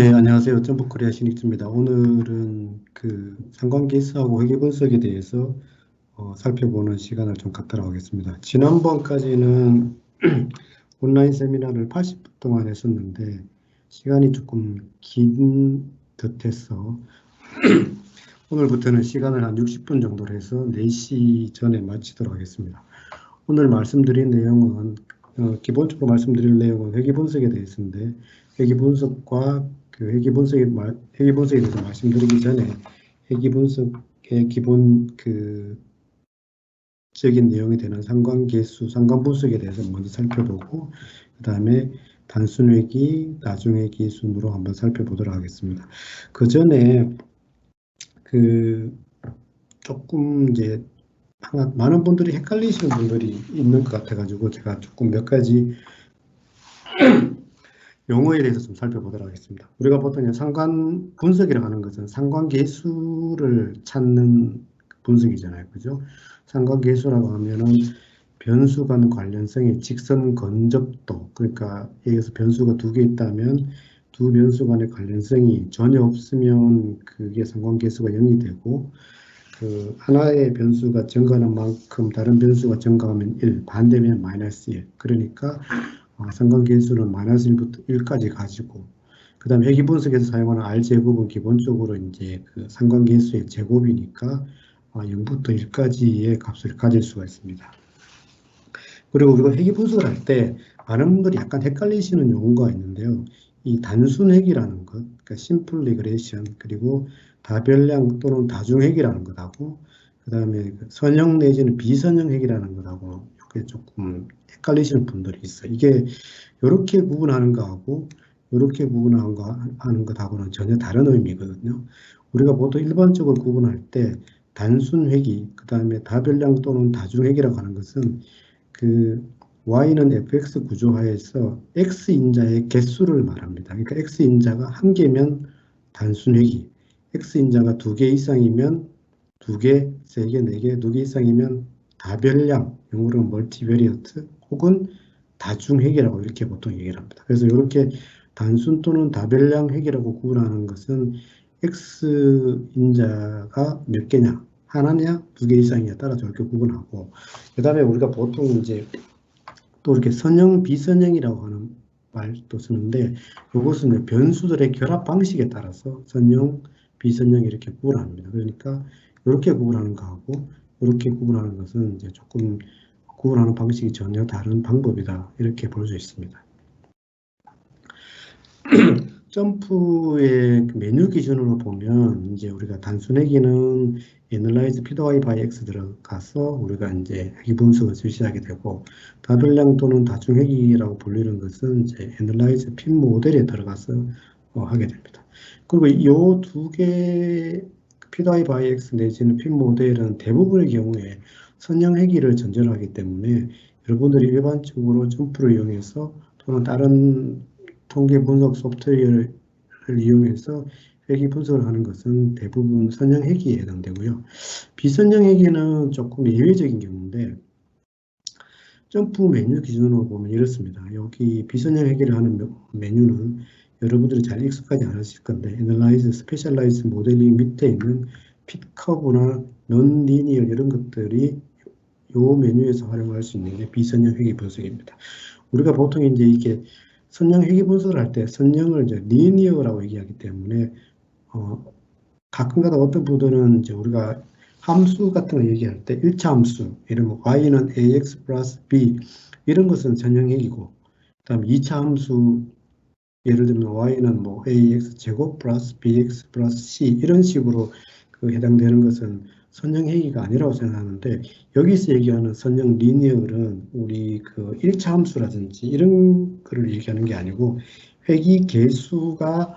네, 안녕하세요. 점프코리아 신익주입니다. 오늘은 그 상관계수하고 회계분석에 대해서 살펴보는 시간을 좀 갖도록 하겠습니다. 지난번까지는 온라인 세미나를 80분 동안 했었는데 시간이 조금 긴 듯해서 오늘부터는 시간을 한 60분 정도로 해서 4시 전에 마치도록 하겠습니다. 오늘 말씀드린 내용은 기본적으로 말씀드릴 내용은 회계분석에 대해서인데 회계분석과 회계분석에 대해서 말씀드리기 전에 회계분석의 기본 적인 내용이 되는 상관계수, 상관분석에 대해서 먼저 살펴보고 그 다음에 단순회계, 나중회계 순으로 한번 살펴보도록 하겠습니다. 그 전에 조금 이제 많은 분들이 헷갈리시는 분들이 있는 것 같아가지고 제가 조금 몇 가지 용어에 대해서 좀 살펴보도록 하겠습니다. 우리가 보통 상관 분석이라고 하는 것은 상관계수를 찾는 분석이잖아요. 그죠? 상관계수라고 하면은 변수 간 관련성의 직선 근접도, 그러니까 여기서 변수가 두 개 있다면 두 변수 간의 관련성이 전혀 없으면 그게 상관계수가 0이 되고 그 하나의 변수가 증가하는 만큼 다른 변수가 증가하면 1, 반대면 마이너스 1. 그러니까 상관계수는 마이너스 1부터 1까지 가지고 그 다음에 회계분석에서 사용하는 R 제곱은 기본적으로 이제 그 상관계수의 제곱이니까 0부터 1까지의 값을 가질 수가 있습니다. 그리고 우리가 회계분석을 할 때 많은 분들이 약간 헷갈리시는 용어가 있는데요. 이 단순회계라는 것, 그러니까 심플 리그레이션, 그리고 다별량 또는 다중회계라는 것하고 그 다음에 선형 내지는 비선형 회계라는 것하고 이게 조금 헷갈리시는 분들이 있어요. 이게 이렇게 구분하는 거하고 이렇게 구분하는 것하고는 전혀 다른 의미거든요. 우리가 보통 일반적으로 구분할 때 단순 회계, 그 다음에 다별량 또는 다중회계라고 하는 것은 그 y는 fx 구조하에서 x인자의 개수를 말합니다. 그러니까 x인자가 한 개면 단순 회계, x인자가 두 개 이상이면 두 개, 세 개, 네 개, 두 개 이상이면 다별량, 영어로는 멀티베리어트 혹은 다중회계라고 이렇게 보통 얘기를 합니다. 그래서 이렇게 단순 또는 다별량 회계라고 구분하는 것은 x인자가 몇 개냐, 하나냐, 두 개 이상이냐 따라서 이렇게 구분하고 그 다음에 우리가 보통 이제 또 이렇게 선형, 비선형이라고 하는 말도 쓰는데 이것은 변수들의 결합 방식에 따라서 선형, 비선형 이렇게 구분합니다. 그러니까 이렇게 구분하는 거하고 이렇게 구분하는 것은 이제 조금 구분하는 방식이 전혀 다른 방법이다 이렇게 볼 수 있습니다. 점프의 메뉴 기준으로 보면 이제 우리가 단순회계는 Analyze PY by X 들어가서 우리가 이제 회계 분석을 실시하게 되고 다별량 또는 다중회계라고 불리는 것은 이제 Analyze P 모델에 들어가서 하게 됩니다. 그리고 이 두 개 PY by X 내지는 P 모델은 대부분의 경우에 선형 회계를 전제로 하기 때문에 여러분들이 일반적으로 점프를 이용해서 또는 다른 통계 분석 소프트웨어를 이용해서 회계 분석을 하는 것은 대부분 선형 회계에 해당되고요. 비선형 회계는 조금 예외적인 경우인데 점프 메뉴 기준으로 보면 이렇습니다. 여기 비선형 회계를 하는 메뉴는 여러분들이 잘 익숙하지 않으실 건데 Analyze, Specialize, 모델링 밑에 있는 핏 커브나 non-linear 이런 것들이 이 메뉴에서 활용할 수 있는 게 비선형 회계 분석입니다. 우리가 보통 이제 이게 선형 회계 분석을 할 때 선형을 이제 리니어라고 얘기하기 때문에 가끔가다 어떤 분들은 이제 우리가 함수 같은 거 얘기할 때 1차 함수, 예를 들면 y는 ax 플러스 b 이런 것은 선형 회계고 그다음 2차 함수 예를 들면 y는 뭐 ax 제곱 플러스 bx 플러스 c 이런 식으로 해당되는 것은 선형 회계가 아니라고 생각하는데 여기서 얘기하는 선형 리니어는 우리 1차 함수라든지 이런 거를 얘기하는 게 아니고 회계 개수가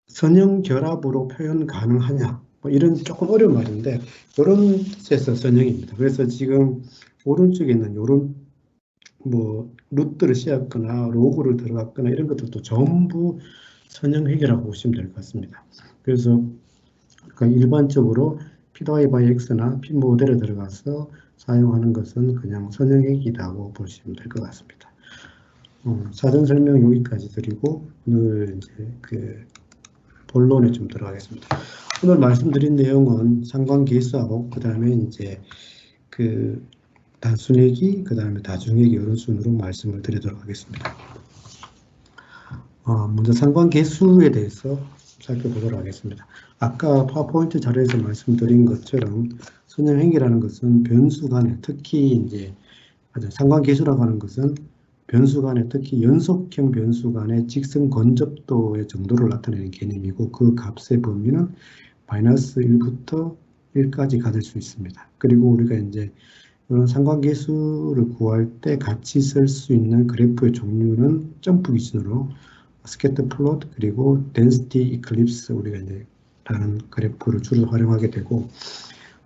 선형 결합으로 표현 가능하냐 뭐 이런 조금 어려운 말인데 이런 뜻에서 선형입니다. 그래서 지금 오른쪽에 있는 이런 뭐 루트를 씌웠거나 로그를 들어갔거나 이런 것들도 전부 선형 회계라고 보시면 될 것 같습니다. 그래서 일반적으로 PY by X나 P 모델에 들어가서 사용하는 것은 그냥 선형 회계라고 보시면 될 것 같습니다. 사전 설명 여기까지 드리고 오늘 이제 그 본론에 좀 들어가겠습니다. 오늘 말씀드린 내용은 상관계수하고 그 다음에 이제 그 단순회기, 그 다음에 다중회기 이런 순으로 말씀을 드리도록 하겠습니다. 먼저 상관계수에 대해서 살펴보도록 하겠습니다. 아까 파워포인트 자료에서 말씀드린 것처럼 선형행기라는 것은 변수 간에 특히 이제 상관계수라고 하는 것은 변수 간에 특히 연속형 변수 간의 직선 건접도의 정도를 나타내는 개념이고 그 값의 범위는 마이너스 1부터 1까지 가질 수 있습니다. 그리고 우리가 이제 이런 상관계수를 구할 때 같이 쓸 수 있는 그래프의 종류는 점프 기준으로 스캐터 플롯 그리고 덴시티 이클립스 우리가 이제 라는 그래프를 주로 활용하게 되고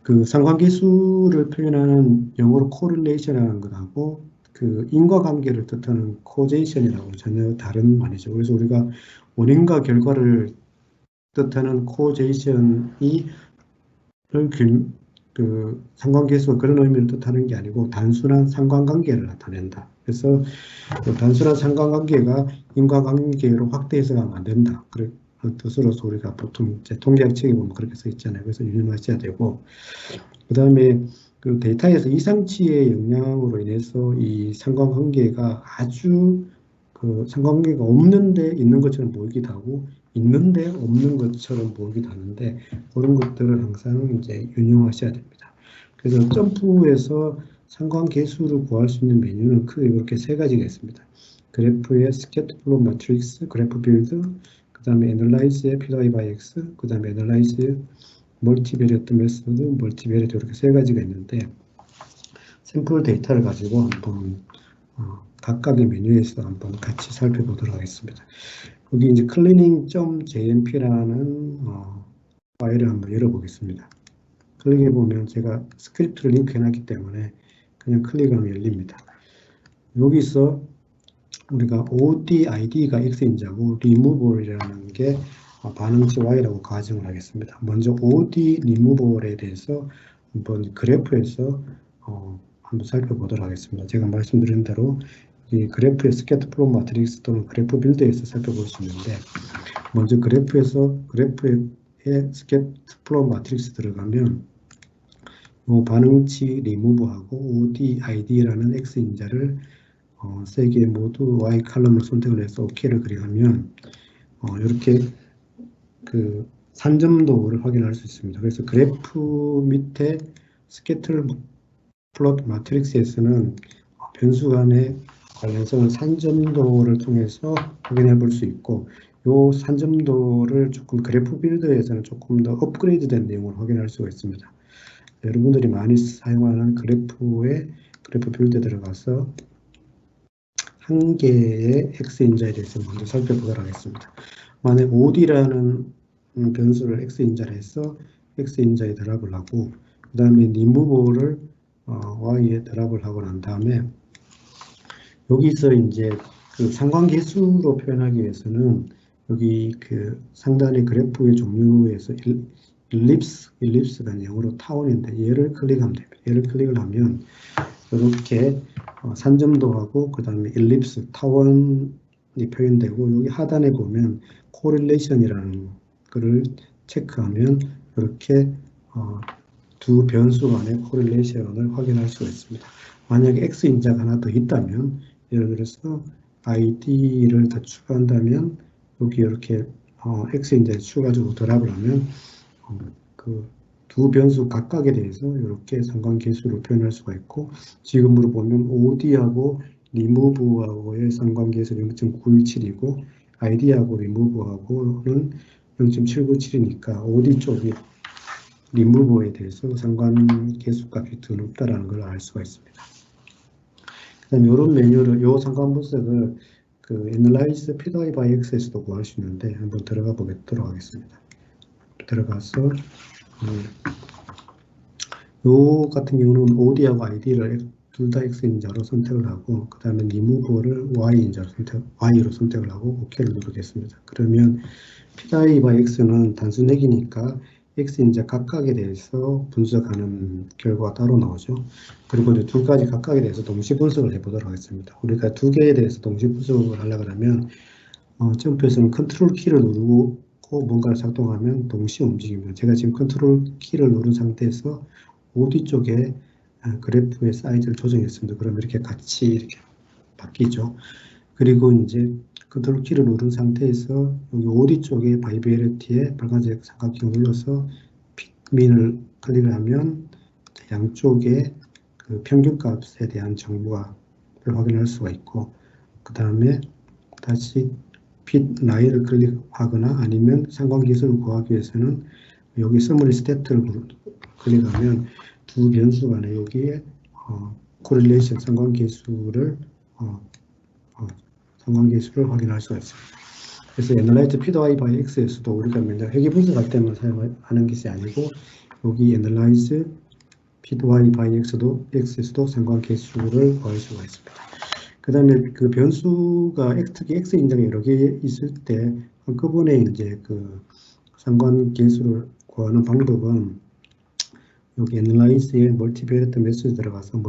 그 상관계수를 표현하는 영어로 correlation이라는 것하고 그 인과관계를 뜻하는 causation이라고 전혀 다른 말이죠. 그래서 우리가 원인과 결과를 뜻하는 causation이 그 상관계수가 그런 의미를 뜻하는 게 아니고 단순한 상관관계를 나타낸다. 그래서 그 단순한 상관관계가 인과관계로 확대 해석하면 안 된다. 그런 뜻으로서 우리가 보통 이제 통계학 책에 보면 그렇게 써 있잖아요. 그래서 유념하셔야 되고 그 다음에 그 데이터에서 이상치의 영향으로 인해서 이 상관관계가 아주 그 상관관계가 없는데 있는 것처럼 보이기도 하고 있는데 없는 것처럼 보이기도 하는데 그런 것들을 항상 이제运用하셔야 됩니다. 그래서 점프에서 상관계수를 구할 수 있는 메뉴는 크게 이렇게 세 가지가 있습니다. 그래프의 스캐터 플롯 매트릭스, 그래프 빌드, 그 다음에 애널라이즈의 PY by X, 그 다음에 애널라이즈의 멀티베리어트 메소드, 멀티베리어트 이렇게 세 가지가 있는데 샘플 데이터를 가지고 한번 각각의 메뉴에서 한번 같이 살펴보도록 하겠습니다. 여기 이제 cleaning.jmp라는 파일을 한번 열어보겠습니다. 클릭해 보면 제가 스크립트를 링크해놨기 때문에 그냥 클릭하면 열립니다. 여기서 우리가 ODID가 X인자고 removal이라는 게 반응치 Y라고 가정을 하겠습니다. 먼저 OD removal에 대해서 한번 그래프에서 한번 살펴보도록 하겠습니다. 제가 말씀드린 대로 이 그래프의 스캐터 플롯 마트릭스 또는 그래프 빌드에서 살펴볼 수 있는데 먼저 그래프의 스캐터 플롯 마트릭스 들어가면 이 반응치 리무브하고 ODID라는 X인자를 세 개 모두 Y 칼럼을 선택을 해서 OK를 클릭하면 이렇게 그 산점도를 확인할 수 있습니다. 그래서 그래프 밑에 스캐터 플롯 마트릭스에서는 변수 간의 관련성을 산점도를 통해서 확인해 볼 수 있고 이 산점도를 조금 그래프 빌드에서는 조금 더 업그레이드된 내용을 확인할 수가 있습니다. 여러분들이 많이 사용하는 그래프 빌드에 들어가서 한 개의 X인자에 대해서 먼저 살펴보도록 하겠습니다. 만약 OD라는 변수를 X인자로 해서 X인자에 드랍을 하고 그 다음에 remove를 Y에 드랍을 하고 난 다음에 여기서 이제 그 상관계수로 표현하기 위해서는 여기 그 상단의 그래프의 종류에서 일립스가 영어로 타원인데 얘를 클릭하면 됩니다. 얘를 클릭을 하면 이렇게 산점도하고 그 다음에 일립스 타원이 표현되고 여기 하단에 보면 correlation이라는 거를 체크하면 이렇게 두 변수 간의 correlation을 확인할 수가 있습니다. 만약에 X인자가 하나 더 있다면 예를 들어서 ID를 더 추가한다면 여기 이렇게 X인자에 추가적으로 드랍을 하면 그 두 변수 각각에 대해서 이렇게 상관계수로 표현할 수가 있고 지금으로 보면 OD하고 remove하고의 상관계수 0.917이고 ID하고 remove하고는 0.797이니까 OD 쪽이 remove에 대해서 상관계수 값이 더 높다라는 걸 알 수가 있습니다. 그다음 이런 메뉴를 이 상관 분석을 그 Analyze PY by X에서도 구할 수 있는데 한번 들어가 보도록 하겠습니다. 들어가서 요 같은 경우는 OD하고 ID를 둘 다 X인자로 선택을 하고 그 다음에 remove를 Y로 선택을 하고 OK를 누르겠습니다. 그러면 PY by X는 단순 핵이니까 X인자 각각에 대해서 분석하는 결과가 따로 나오죠. 그리고 이제 두 가지 각각에 대해서 동시 분석을 해보도록 하겠습니다. 우리가 두 개에 대해서 동시 분석을 하려고 하면 점프에서는 컨트롤 키를 누르고 뭔가를 작동하면 동시에 움직입니다. 제가 지금 컨트롤 키를 누른 상태에서 OD 쪽에 그래프의 사이즈를 조정했습니다. 그럼 이렇게 같이 이렇게 바뀌죠. 그리고 이제 컨트롤 키를 누른 상태에서 여기 OD 쪽에 바이베리티에 빨간색 삼각형을 눌러서 핏민을 클릭을 하면 양쪽에 그 평균값에 대한 정보가 확인할 수가 있고, 그 다음에 다시 핏 라인을 클릭하거나 아니면 상관계수를 구하기 위해서는 여기 서머리 스태트를 클릭하면 두 변수 간에 여기에 코릴레이션 상관계수를 확인할 수가 있습니다. 그래서 Analyze PY by X에서도 우리가 맨날 회계 분석할 때만 사용하는 것이 아니고 여기 Analyze PY by X에서도 상관계수를 구할 수가 있습니다. 그 다음에 그 변수가 특히 X 인장이 여러 개 있을 때 한꺼번에 이제 그 상관계수를 구하는 방법은 여기 Analyze에 멀티베리트 메시지 들어가서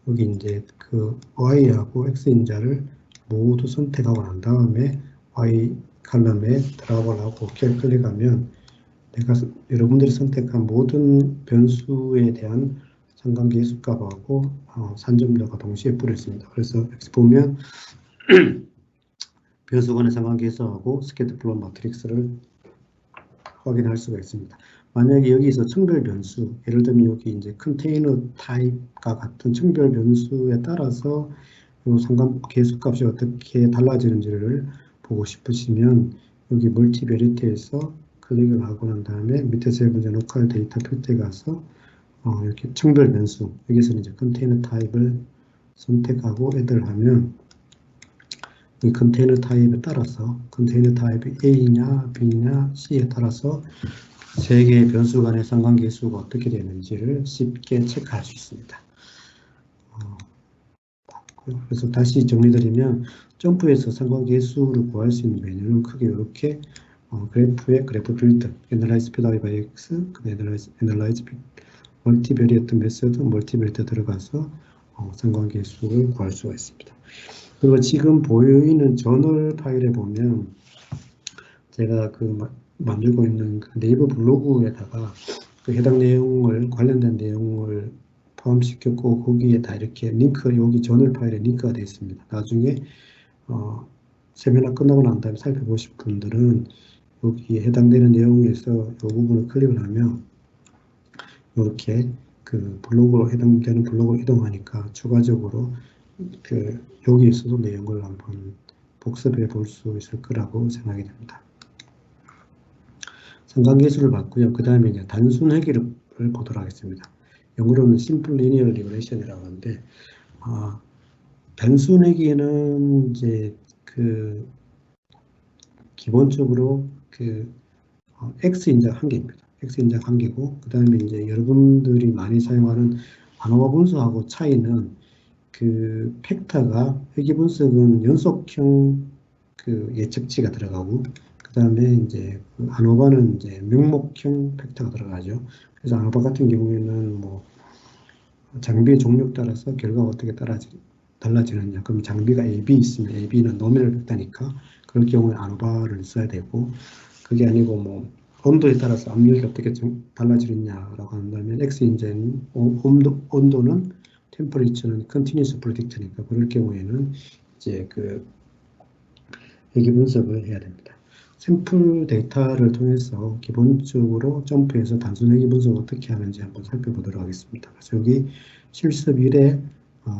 여기 이제 그 Y하고 X 인자를 모두 선택하고 난 다음에 Y 칼럼에 드랍을 하고 OK를 클릭하면 여러분들이 선택한 모든 변수에 대한 상관계수 값하고 산점도가 동시에 뿌렸습니다. 그래서 여기 보면 변수 간의 상관계수하고 스캐터 플롯 마트릭스를 확인할 수가 있습니다. 만약에 여기서 청별 변수, 예를 들면 여기 이제 컨테이너 타입과 같은 청별 변수에 따라서 상관계수 값이 어떻게 달라지는지를 보고 싶으시면 여기 멀티베리티에서 클릭을 하고 난 다음에 밑에 세 번째 로컬 데이터 필터에 가서 이렇게 청별 변수, 여기서는 이제 컨테이너 타입을 선택하고 애들 하면 이 컨테이너 타입에 따라서 컨테이너 타입이 A냐 B냐 C에 따라서 세 개의 변수 간의 상관계수가 어떻게 되는지를 쉽게 체크할 수 있습니다. 그래서 다시 정리드리면 점프에서 상관계수를 구할 수 있는 메뉴는 크게 이렇게 그래프의 그래프 필터, Analyze PY by X, Analyze 멀티베리어트 메소드, 멀티베리어트 들어가서 상관계수를 구할 수가 있습니다. 그리고 지금 보이는 저널 파일에 보면 제가 만들고 있는 그 네이버 블로그에다가 그 해당 내용을 관련된 내용을 포함시켰고 거기에 다 이렇게 링크, 여기 저널 파일에 링크가 되어 있습니다. 나중에 세미나 끝나고 난 다음에 살펴보실 분들은 여기에 해당되는 내용에서 이 부분을 클릭을 하면 이렇게 그 블로그로 해당되는 블로그로 이동하니까 추가적으로 여기에서도 내용을 한번 복습해 볼 수 있을 거라고 생각이 됩니다. 상관계수를 봤고요. 그 다음에 이제 단순 회계를 보도록 하겠습니다. 영어로는 Simple Linear Regression이라고 하는데, 단순 회계는 이제 기본적으로 X인자 한 개입니다. X인자 한 개고, 그 다음에 이제 여러분들이 많이 사용하는 ANOVA 분석하고 차이는 그 팩터가 회계 분석은 연속형 예측치가 들어가고, 그 다음에 이제 ANOVA는 이제 명목형 팩터가 들어가죠. 그래서 ANOVA 같은 경우에는 뭐 장비의 종류에 따라서 결과가 어떻게 달라지느냐. 그럼 장비가 AB 있으면 AB는 노미널 팩터니까 그럴 경우에 ANOVA를 써야 되고, 그게 아니고 뭐 온도에 따라서 압력이 어떻게 달라지느냐라고 한다면 X인자는 온도는 템퍼리처는 컨티뉴스 프로젝트니까 그럴 경우에는 이제 회계 분석을 해야 됩니다. 샘플 데이터를 통해서 기본적으로 점프해서 단순 회계 분석 어떻게 하는지 한번 살펴보도록 하겠습니다. 그래서 여기 실습 1에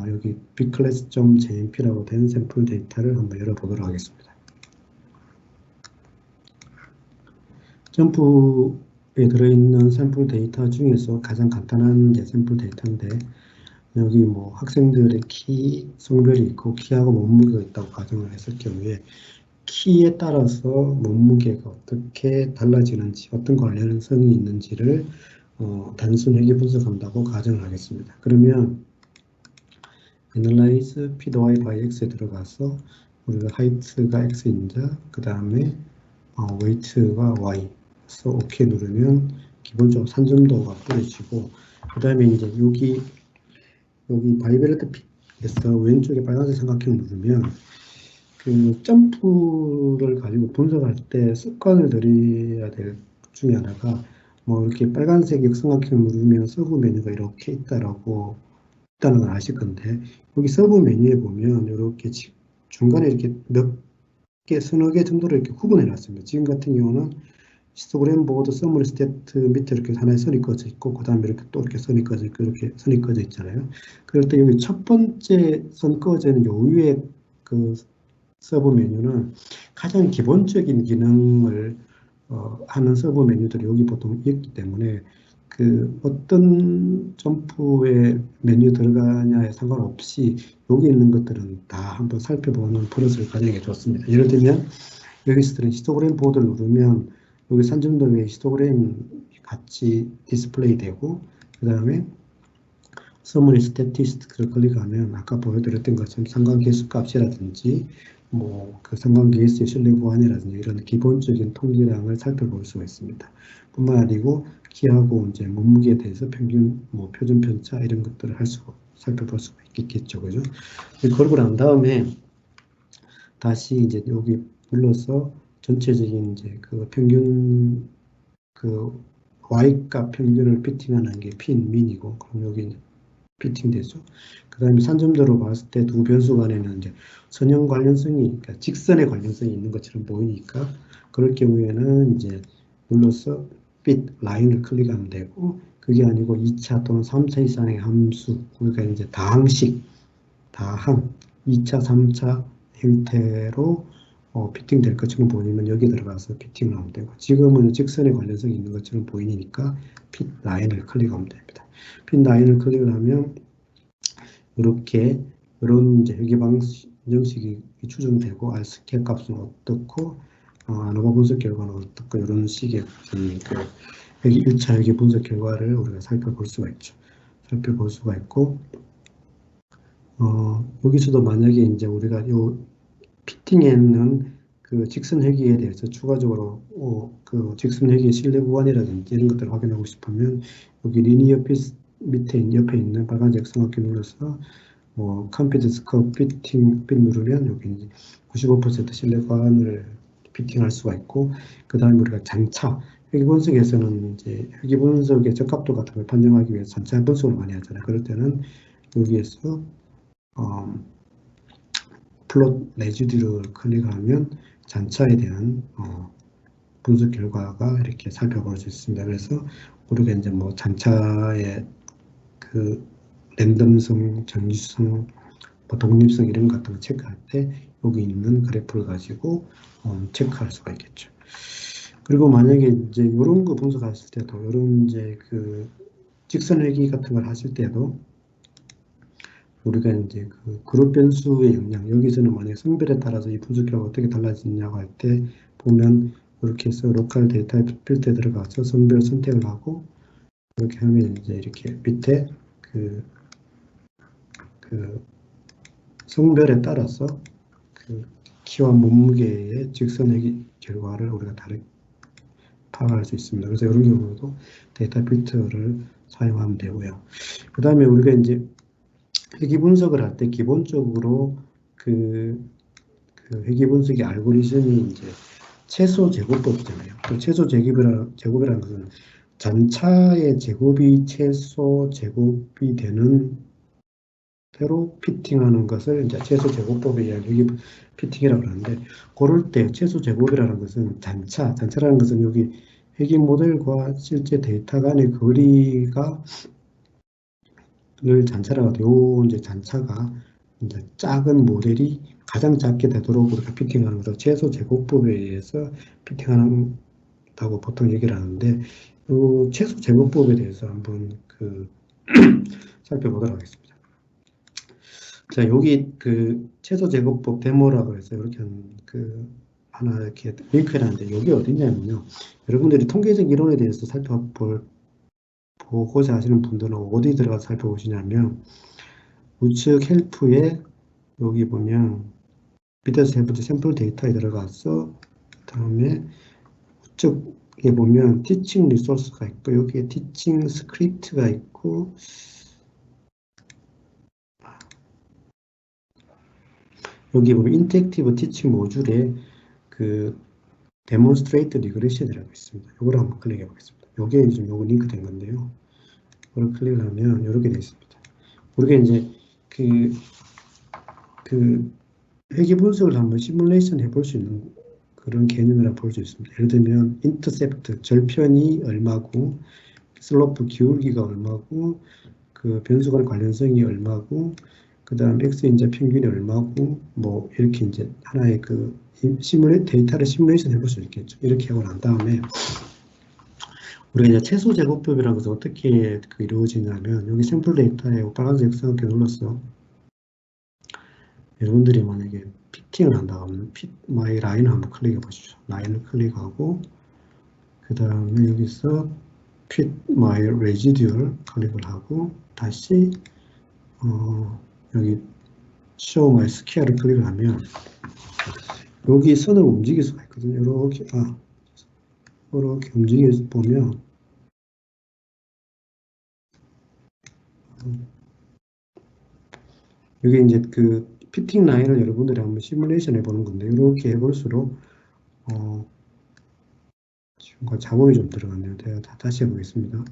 여기 bclass.jmp라고 된 샘플 데이터를 한번 열어보도록 하겠습니다. 점프에 들어있는 샘플 데이터 중에서 가장 간단한 샘플 데이터인데 여기 뭐 학생들의 키, 성별이 있고 키하고 몸무게가 있다고 가정을 했을 경우에 키에 따라서 몸무게가 어떻게 달라지는지, 어떤 관련성이 있는지를 단순 회계 분석한다고 가정을 하겠습니다. 그러면 Analyze PY by X에 들어가서 우리가 Height가 X인자, 그 다음에 Weight가 Y, 눌러서 OK 누르면 기본적으로 산점도가 뿌려지고, 그 다음에 이제 여기 바이브레이터 핏에서 왼쪽에 빨간색 삼각형 누르면 그 점프를 가지고 분석할 때 습관을 들여야 될 것 중에 하나가 뭐 이렇게 빨간색 역삼각형 누르면 서브 메뉴가 이렇게 있다는 걸 아실 건데, 여기 서브 메뉴에 보면 이렇게 중간에 이렇게 서너 개 정도로 이렇게 구분해 놨습니다. 지금 같은 경우는 히스토그램 보드 서머리 스태트 밑에 이렇게 하나의 선이 꺼져 있고, 그 다음에 이렇게 또 이렇게 선이 꺼져 있고, 이렇게 선이 꺼져 있잖아요. 그럴 때 여기 첫 번째 선 꺼져 있는 요 위에 그 서브 메뉴는 가장 기본적인 기능을 하는 서브 메뉴들이 여기 보통 있기 때문에 그 어떤 점프에 메뉴 들어가냐에 상관없이 여기 있는 것들은 다 한번 살펴보는 버릇을 가지는 게 좋습니다. 예를 들면 여기서는 히스토그램 보드를 누르면 여기 산점도 위에 히스토그램이 같이 디스플레이 되고, 그 다음에 서머리 스태티스틱을 클릭하면 아까 보여드렸던 것처럼 상관계수 값이라든지 뭐 그 상관계수의 실내 보안이라든지 이런 기본적인 통계량을 살펴볼 수가 있습니다. 뿐만 아니고 키하고 이제 몸무게에 대해서 평균 뭐 표준 편차 이런 것들을 살펴볼 수가 있겠죠, 그죠? 그러고 난 다음에 다시 이제 여기 눌러서 전체적인 이제 그 평균 그 Y값 평균을 피팅하는 게 핀, 민이고, 그럼 여기 피팅되죠. 그 다음에 산점도로 봤을 때 두 변수 간에는 이제 선형 관련성이, 그러니까 직선의 관련성이 있는 것처럼 보이니까, 그럴 경우에는 이제 눌러서 fit 라인을 클릭하면 되고, 그게 아니고 2차 또는 3차 이상의 함수, 그러니까 이제 다항식, 다항, 2차, 3차 형태로 피팅될 것처럼 보이면 여기 들어가서 피팅을 하면 되고, 지금은 직선의 관련성이 있는 것처럼 보이니까 fit 라인을 클릭하면 됩니다. fit 라인을 클릭을 하면 이렇게 이런 이제 회계 방정식이 추정되고 R스퀘어 값은 어떻고 아노바 분석 결과는 어떻고 이런 식의 그 회계 1차 회계 분석 결과를 우리가 살펴볼 수가 있죠. 살펴볼 수가 있고, 여기서도 만약에 이제 우리가 요 피팅에는 그 직선 회계에 대해서 추가적으로 그 직선 회계 신뢰 구간이라든지 이런 것들을 확인하고 싶으면 여기 리니어 핏 밑에 옆에 있는 빨간색 삼각형 눌러서 컨피던스 커브 피팅 누르면 여기 이제 95% 신뢰 구간을 피팅할 수가 있고, 그 다음에 우리가 장차 회계 분석에서는 이제 회계 분석의 적합도 같은 걸 판정하기 위해서 전차 분석을 많이 하잖아요. 그럴 때는 여기에서 플롯 레지듀를 클릭하면 잔차에 대한 분석 결과가 이렇게 살펴볼 수 있습니다. 그래서 우리가 이제 뭐 잔차의 그 랜덤성, 정기성, 뭐 독립성 이런 것 같은 거 체크할 때 여기 있는 그래프를 가지고 체크할 수가 있겠죠. 그리고 만약에 이제 이런 거 분석하실 때도, 이런 이제 그 직선 회귀 같은 걸 하실 때도 우리가 이제 그 그룹 변수의 영향, 여기서는 만약에 성별에 따라서 이 분석 결과가 어떻게 달라지냐고 할 때 보면 이렇게 해서 로컬 데이터 필터에 들어가서 성별 선택을 하고, 이렇게 하면 이제 이렇게 밑에 그 성별에 따라서 그 키와 몸무게의 직선의 결과를 우리가 다르게 파악할 수 있습니다. 그래서 이런 경우도 데이터 필터를 사용하면 되고요. 그 다음에 우리가 이제 회계 분석을 할 때 기본적으로 그 회계 분석의 알고리즘이 이제 최소 제곱법이잖아요. 그 최소 제곱이라는 것은 잔차의 제곱이 최소 제곱이 되는 대로 피팅하는 것을 이제 최소 제곱법에 의한 회계 피팅이라고 하는데, 그럴 때 최소 제곱이라는 것은 잔차라는 것은 여기 회계 모델과 실제 데이터 간의 거리가 를 잔차라고 하죠. 이제 잔차가 이제 작은 모델이 가장 작게 되도록 우리가 피팅하는 것을 최소 제곱법에 의해서 피팅한다고 보통 얘기를 하는데, 이 최소 제곱법에 대해서 한번 살펴보도록 하겠습니다. 자, 여기 그 최소 제곱법 데모라고 해서 이렇게 하나 이렇게 링크를 하는데, 여기 어디냐면요, 여러분들이 통계적 이론에 대해서 보고자 하시는 분들은 어디 들어가서 살펴보시냐면, 우측 헬프에 여기 보면 밑에서 세 번째 샘플 데이터에 들어가서, 그 다음에 우측 여기 보면 티칭 리소스가 있고 여기에 티칭 스크립트가 있고 여기 보면 인터랙티브 티칭 모듈에 그 데몬스트레이트 리그레션이라고 있습니다. 이걸 한번 클릭해 보겠습니다. 요게 지금 요거 링크 된 건데요. 이걸 클릭하면 이렇게 되어 있습니다. 우리가 이제 그 회귀 분석을 한번 시뮬레이션 해볼 수 있는 그런 개념이라 볼 수 있습니다. 예를 들면 인터셉트 절편이 얼마고 슬로프 기울기가 얼마고 그 변수 간 관련성이 얼마고 그 다음 x인자 평균이 얼마고 뭐 이렇게 이제 하나의 그 데이터를 시뮬레이션 해볼 수 있겠죠. 이렇게 하고 난 다음에 우리가 이제 최소 제곱법이라는 것은 어떻게 이루어지냐면 여기 샘플 데이터에 빨간색 삼각형 눌렀어. 여러분들이 만약에 피팅을 한다고 하면 마이 라인을 한번 클릭해 보시죠. 라인을 클릭하고 그 다음에 여기서 fit my residual 클릭을 하고 다시 여기 show my square를 클릭을 하면 여기 선을 움직일 수가 있거든요. 이렇게 움직여서 보면 여기 이제 그 피팅 라인을 여러분들이 한번 시뮬레이션 해보는 건데 이렇게 해볼수록 지금 작업이 좀 들어갔네요. 제가 다시 해보겠습니다.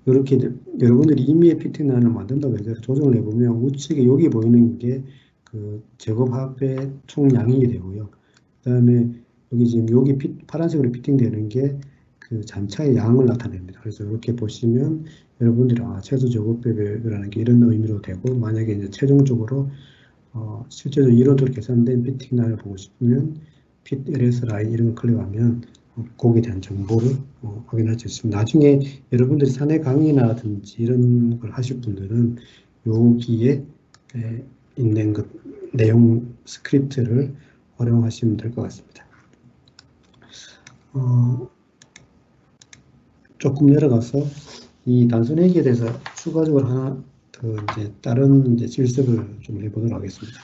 이렇게 여러분들이 임의의 피팅 라인을 만든다고 해서 조정을 해보면 우측에 여기 보이는 게 그 제곱합의 총 양이 되고요. 그 다음에 여기 지금 여기 파란색으로 피팅되는 게 그 잔차의 양을 나타냅니다. 그래서 이렇게 보시면 여러분들이 최소 제곱법이라는 게 이런 의미로 되고 만약에 이제 최종적으로 실제로 이론적으로 계산된 피팅 라인을 보고 싶으면 fit ls 라인 이런 걸 클릭하면 거기에 대한 정보를 확인할 수 있습니다. 나중에 여러분들이 사내 강의나든지 이런 걸 하실 분들은 여기에 있는 그 내용 스크립트를 활용하시면 될 것 같습니다. 조금 내려가서 이 단순 회계에 대해서 추가적으로 하나 더 이제 다른 이제 실습을 좀 해보도록 하겠습니다.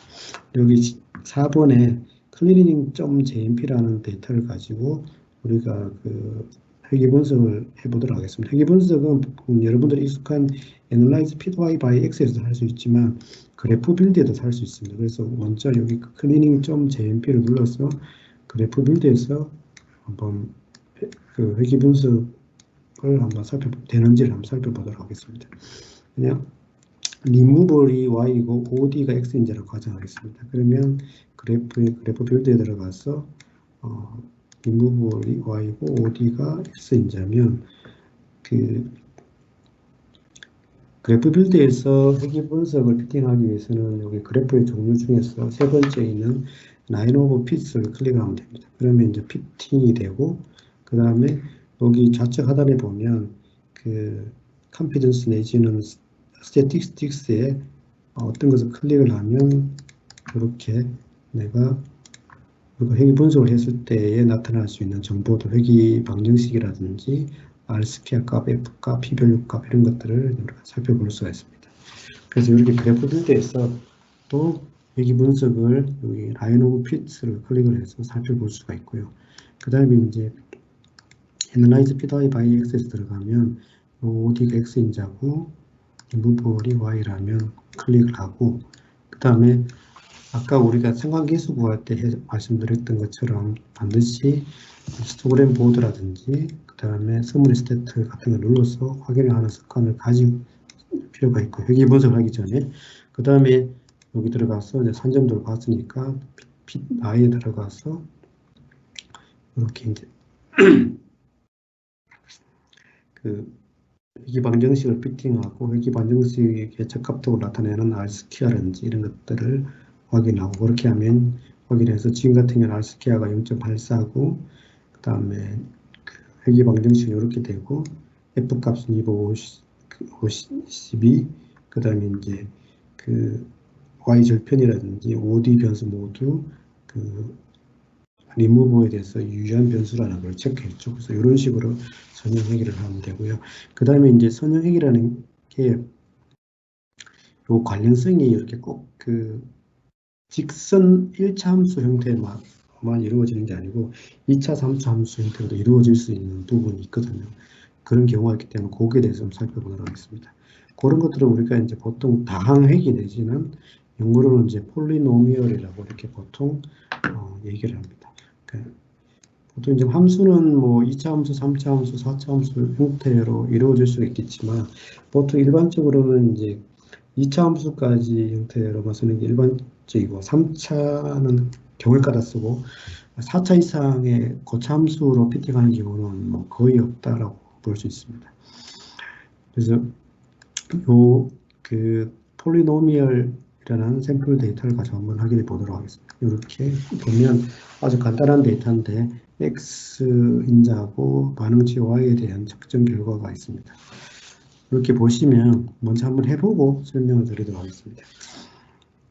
여기 4번에 cleaning.jmp라는 데이터를 가지고 우리가 그 회계 분석을 해보도록 하겠습니다. 회계 분석은 여러분들이 익숙한 Analyze PY by X에서도 할 수 있지만 그래프 빌드에도 할 수 있습니다. 그래서 먼저 여기 cleaning.jmp를 눌러서 그래프 빌드에서 한번 그 회계 분석을 한번 되는지를 한번 살펴보도록 하겠습니다. 그냥 removal이 y이고 od가 x인지를 가정하겠습니다. 그러면 그래프 빌드에 들어가서 removal이 y고 od가 x인자면 그 그래프 빌드에서 회귀 분석을 피팅하기 위해서는 여기 그래프의 종류 중에서 세 번째 있는 line of fits를 클릭하면 됩니다. 그러면 이제 피팅이 되고 그 다음에 여기 좌측 하단에 보면 그 confidence 내지는 statistics에 어떤 것을 클릭을 하면 이렇게 내가 회귀 분석을 했을 때에 나타날 수 있는 정보들, 회귀 방정식이라든지 R스퀘어 값, F값, P밸류 값 이런 것들을 살펴볼 수가 있습니다. 그래서 이렇게 그래프 빌드에서 또 회귀 분석을 여기 라인 오브 피트를 클릭을 해서 살펴볼 수가 있고요. 그 다음에 이제 Analyze PY by X에서 들어가면 OD가 X인자고 removal이 Y라면 클릭을 하고 그 다음에 아까 우리가 상관계수 구할 때 말씀드렸던 것처럼 반드시 히스토그램 보드라든지 그 다음에 서머리 스태트 같은 걸 눌러서 확인을 하는 습관을 가질 필요가 있고 회계 분석을 하기 전에 그 다음에 여기 들어가서 이제 산점도를 봤으니까 나이에 들어가서 이렇게 이제 그 회귀 방정식을 피팅하고 회귀 방정식의 적합도를 나타내는 R스퀘어라든지 이런 것들을 확인하고 그렇게 하면 확인해서 지금 같은 경우는 R스퀘어가 0.84고 그 다음에 그 회귀 방정식이 이렇게 되고 F값은 252 그 다음에 이제 그 Y 절편이라든지 OD 변수 모두 그 리무버에 대해서 유의한 변수라는 걸 체크했죠. 그래서 이런 식으로 선형회귀를 하면 되고요. 그 다음에 이제 선형회귀라는 게 요 관련성이 이렇게 꼭 그 직선 1차 함수 형태만 이루어지는 게 아니고 2차, 3차 함수 형태로도 이루어질 수 있는 부분이 있거든요. 그런 경우가 있기 때문에 거기에 대해서 좀 살펴보도록 하겠습니다. 그런 것들을 우리가 이제 보통 다항회귀 내지는 영어로는 이제 폴리노미얼이라고 이렇게 보통 얘기를 합니다. 그러니까 보통 이제 함수는 뭐 2차 함수, 3차 함수, 4차 함수 형태로 이루어질 수 있겠지만 보통 일반적으로는 이제 2차 함수까지 형태로만 쓰는 게 일반적이고 3차는 경우에 따라 쓰고 4차 이상의 고차함수로 피팅하는 경우는 뭐 거의 없다라고 볼 수 있습니다. 그래서 요 그 폴리노미얼이라는 샘플 데이터를 가지고 한번 확인해 보도록 하겠습니다. 이렇게 보면 아주 간단한 데이터인데 X 인자하고 반응치 Y에 대한 측정 결과가 있습니다. 이렇게 보시면 먼저 한번 해보고 설명을 드리도록 하겠습니다.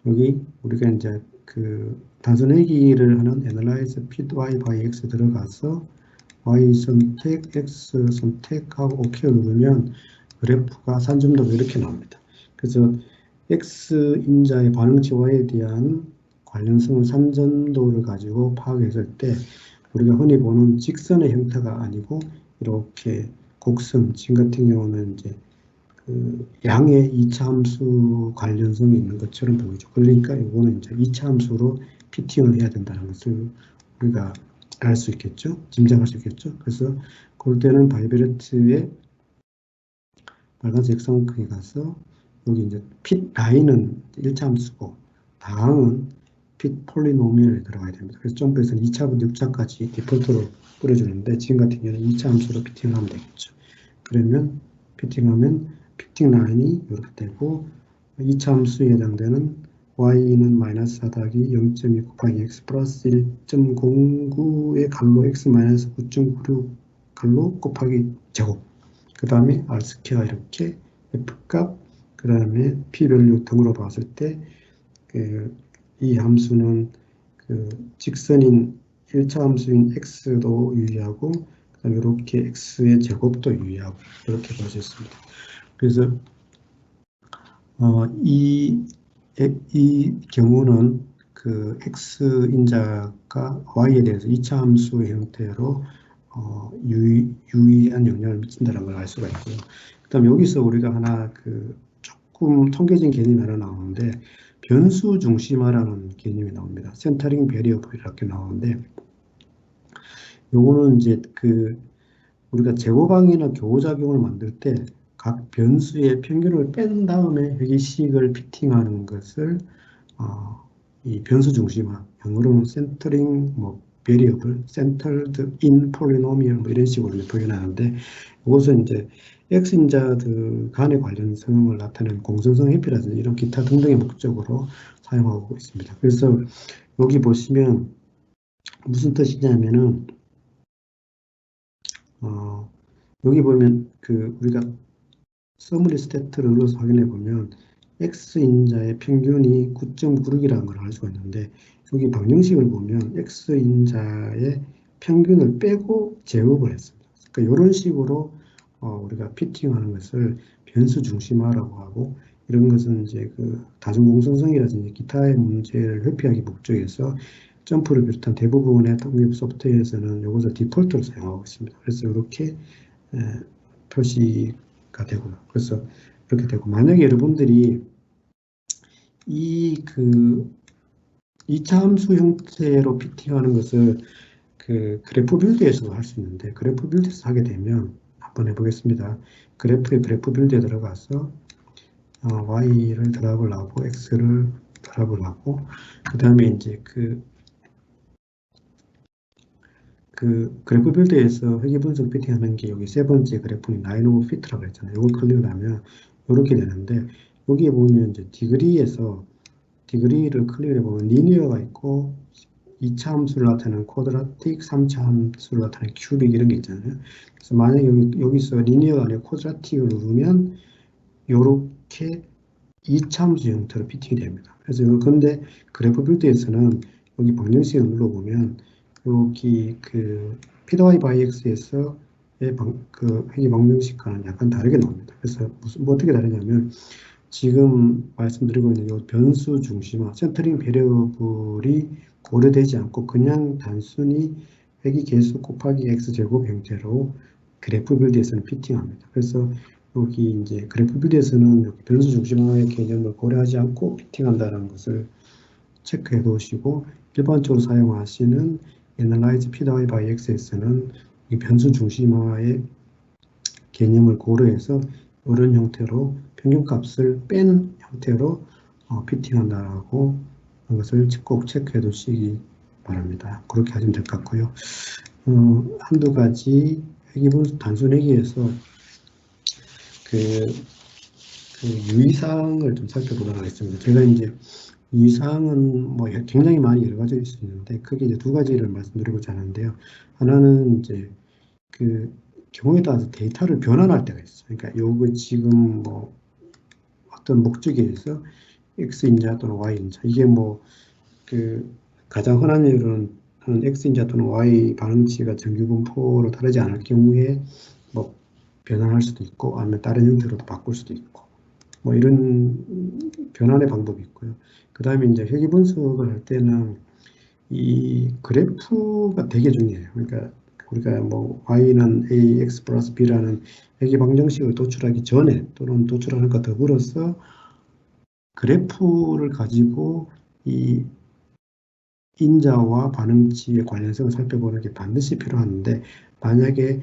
여기 우리가 이제 그 단순회귀를 하는 Analyze Fit Y by X 들어가서 Y 선택, X 선택하고 OK를 누르면 그래프가 산점도가 이렇게 나옵니다. 그래서 X 인자의 반응치 Y에 대한 관련성을 산점도를 가지고 파악했을 때 우리가 흔히 보는 직선의 형태가 아니고 이렇게 곡선, 지금 같은 경우는 이제 그 양의 2차 함수 관련성이 있는 것처럼 보이죠. 그러니까 이거는 이제 2차 함수로 피팅을 해야 된다는 것을 우리가 알 수 있겠죠. 짐작할 수 있겠죠. 그래서 그럴 때는 바이베르트의 빨간색 삼각형에 가서 여기 이제 핏 라인은 1차 함수고 다항은 핏 폴리노미얼에 들어가야 됩니다. 그래서 점프에서는 2차부터 6차까지 디폴트로 뿌려주는데 지금 같은 경우는 2차 함수로 피팅을 하면 되겠죠. 그러면 피팅하면 피팅 라인이 이렇게 되고 2차 함수에 해당되는 y는 마이너스 4 더하기 0.2 곱하기 x 플러스 1.09의 갈로 x 마이너스 9.96 갈로 곱하기 제곱 그 다음에 r 스퀘어 이렇게 f값 그 다음에 p-밸류 등으로 봤을 때 이 함수는 그 직선인 1차 함수인 x도 유의하고 그 다음에 이렇게 x의 제곱도 유의하고 이렇게 볼 수 있습니다. 그래서 이 경우는 그 x 인자가 y에 대해서 2차 함수의 형태로 유의한 영향을 미친다는 걸 알 수가 있고요. 그다음 여기서 우리가 하나 그 조금 통계적인 개념이 하나 나오는데 변수 중심화라는 개념이 나옵니다. 센터링 베리어블 이렇게 나오는데 요거는 이제 그 우리가 제곱항이나 교호작용을 만들 때 각 변수의 평균을 뺀 다음에 회귀식을 피팅하는 것을 이 변수 중심화, 영어로는 centering, variable, centered in polynomial 뭐 이런 식으로 표현하는데 이것은 이제 x인자들 간의 관련성을 나타내는 공정성 회피라든지 이런 기타 등등의 목적으로 사용하고 있습니다. 그래서 여기 보시면 무슨 뜻이냐면은 여기 보면 그 우리가 서머리 스태트를 눌러서 확인해 보면 x인자의 평균이 9.96이라는 걸 알 수가 있는데 여기 방정식을 보면 x인자의 평균을 빼고 제곱을 했습니다. 그러니까 이런 식으로 우리가 피팅하는 것을 변수 중심화라고 하고 이런 것은 이제 그 다중공정성이라든지 기타의 문제를 회피하기 목적에서 점프를 비롯한 대부분의 독립 소프트웨어에서는 이것을 디폴트로 사용하고 있습니다. 그래서 이렇게 표시가 되고요. 그래서 이렇게 되고 만약에 여러분들이 이 그 2차 함수 형태로 피팅하는 것을 그 그래프 빌드에서도 할 수 있는데 그래프 빌드에서 하게 되면 한번 해보겠습니다. 그래프 빌드에 들어가서 y를 드랍을 하고 x를 드랍을 하고 그 다음에 이제 그 그래프 빌드에서 회귀 분석 피팅하는 게 여기 세 번째 그래프는 라인 오브 피트라고 했잖아요. 이걸 클릭을 하면 이렇게 되는데 여기에 보면 이제 디그리를 클릭해 보면 리니어가 있고 2차 함수를 나타내는 쿼드라틱, 3차 함수를 나타내는 큐빅 이런 게 있잖아요. 그래서 만약에 여기서 리니어가 아니라 쿼드라틱을 누르면 이렇게 2차 함수 형태로 피팅이 됩니다. 그래서 근데 그래프 빌드에서는 여기 방정식을 눌러보면 여기 그 PY by X에서의 그 회귀 방정식과는 약간 다르게 나옵니다. 그래서 뭐 어떻게 다르냐면 지금 말씀드리고 있는 이 변수 중심화, 센터링 베리어블이 고려되지 않고 그냥 단순히 회귀 개수 곱하기 x제곱 형태로 그래프 빌드에서는 피팅합니다. 그래서 여기 이제 그래프 빌드에서는 여기 변수 중심화의 개념을 고려하지 않고 피팅한다는 것을 체크해 두시고 일반적으로 사용하시는 Analyze PY by X에서는 이 변수 중심화의 개념을 고려해서 이런 형태로 평균값을 뺀 형태로 피팅한다라고 하는 것을 꼭 체크해 두시기 바랍니다. 그렇게 하시면 될 것 같고요. 한두 가지 회귀분수 단순 회귀에서 그 유의사항을 좀 살펴보도록 하겠습니다. 제가 이제 유의사항은 뭐 굉장히 많이 여러 가지 있을 수 있는데 크게 이제 두 가지를 말씀드리고자 하는데요. 하나는 이제 그 경우에 따라서 데이터를 변환할 때가 있어요. 그러니까 요거 지금 뭐 어떤 목적에 의해서 X인자 또는 Y인자 이게 뭐 그 가장 흔한 예로는 X인자 또는 Y 반응치가 정규분포로 다르지 않을 경우에 뭐 변환할 수도 있고 아니면 다른 형태로도 바꿀 수도 있고 뭐 이런 변환의 방법이 있고요. 그 다음에 이제 회귀 분석을 할 때는 이 그래프가 되게 중요해요. 그러니까 우리가 뭐 y는 ax 플러스 b라는 회귀 방정식을 도출하기 전에 또는 도출하는 것 더불어서 그래프를 가지고 이 인자와 반응치의 관련성을 살펴보는 게 반드시 필요한데 만약에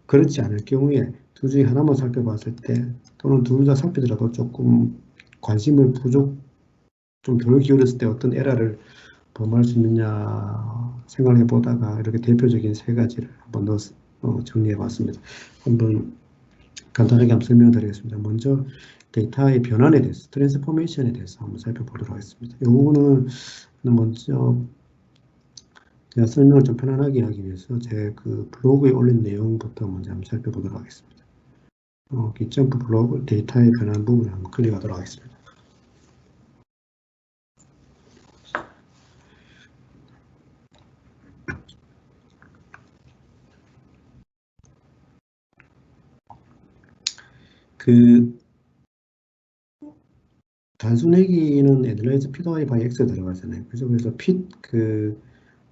그렇지 않을 경우에 둘 중에 하나만 살펴봤을 때 또는 둘 다 살피더라도 조금 관심을 좀 덜 기울였을 때 어떤 에러를 범할 수 있느냐 생각해 보다가 이렇게 대표적인 세 가지를 한번 정리해 봤습니다. 한번 간단하게 한번 설명드리겠습니다. 먼저 데이터의 변환에 대해서, 트랜스포메이션에 대해서 한번 살펴보도록 하겠습니다. 요거는 먼저 제가 설명을 좀 편안하게 하기 위해서 제 그 블로그에 올린 내용부터 먼저 한번 살펴보도록 하겠습니다. 기점프 블로그 데이터의 변환 부분을 한번 클릭하도록 하겠습니다. 그 단순 회귀는 애들라이즈 PY by X 들어가잖아요. 그래서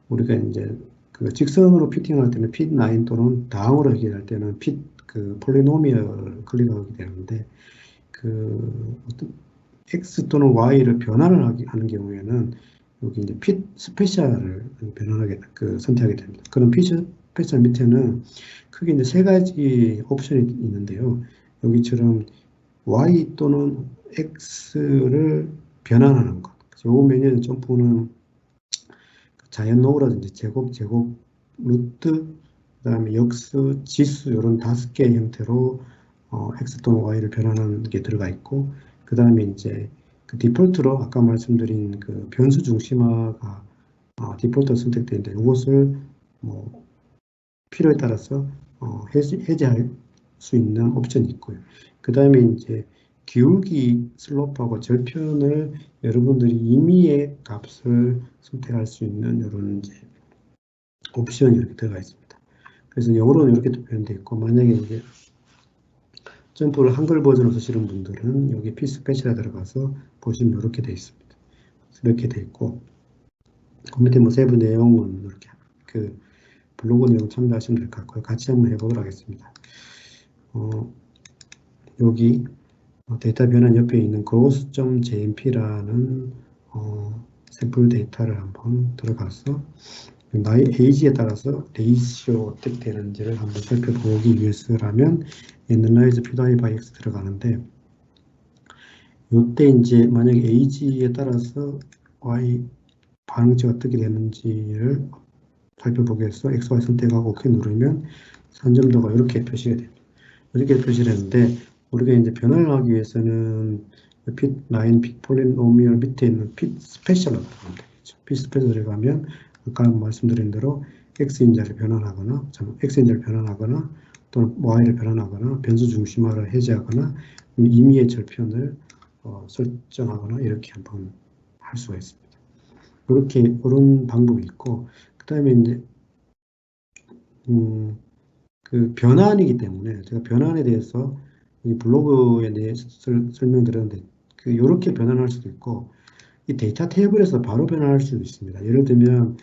우리가 이제 그 직선으로 피팅할 때는 핏 라인 또는 다항으로 회귀할 때는 그 폴리노미얼을 클릭하게 되는데 어떤 X 또는 Y를 변환을 하는 경우에는 여기 이제 핏 스페셜을 선택하게 됩니다. 그럼 핏 스페셜 밑에는 크게 이제 세 가지 옵션이 있는데요. 여기처럼 Y 또는 X를 변환하는 것. 요 메뉴의 점프는 자연 노후라든지 제곱, 루트, 그 다음에 역수, 지수 이런 5개의 형태로 X 또는 Y를 변하는 게 들어가 있고 그 다음에 이제 그 디폴트로 아까 말씀드린 그 변수 중심화가 디폴트 선택되는데 이것을 뭐 필요에 따라서 해제할 수 있는 옵션이 있고요. 그 다음에 이제 기울기 슬로프하고 절편을 여러분들이 임의의 값을 선택할 수 있는 이런 이제 옵션이 이렇게 들어가 있습니다. 그래서 영어로는 이렇게 표현되어 있고 만약에 이제 점프를 한글 버전으로 쓰시는 분들은 여기 피스패치에 들어가서 보시면 이렇게 되어 있습니다. 이렇게 되어 있고 그 밑에 뭐 세부 내용은 이렇게 그 블로그 내용 참조하시면 될 것 같고요. 같이 한번 해보도록 하겠습니다. 여기 데이터 변환 옆에 있는 gross.jmp라는 샘플 데이터를 한번 들어가서 나의 에이지에 따라서 레이시오 어떻게 되는지를 한번 살펴보기 위해서라면 Analyze PY by X 들어가는데 이때 이제 만약에 에이지에 따라서 Y 반응치가 어떻게 되는지를 살펴보기 위해서 XY 선택하고 OK 누르면 산점도가 이렇게 표시가 됩니다. 이렇게 표시를 했는데 우리가 이제 변화를 하기 위해서는 핏 라인, 핏 폴리노미얼 밑에 있는 핏 스페셜로 들어가면 되겠죠. 핏 스페셜 들어가면 아까 말씀드린 대로 X인자를 변환하거나 또는 Y를 변환하거나 변수 중심화를 해제하거나 임의의 절편을 설정하거나 이렇게 한번 할 수가 있습니다. 그런 방법이 있고 그 다음에 이제 그 변환이기 때문에 제가 변환에 대해서 이 블로그에 대해서 설명드렸는데 그 이렇게 변환할 수도 있고 이 데이터 테이블에서 바로 변환할 수도 있습니다. 예를 들면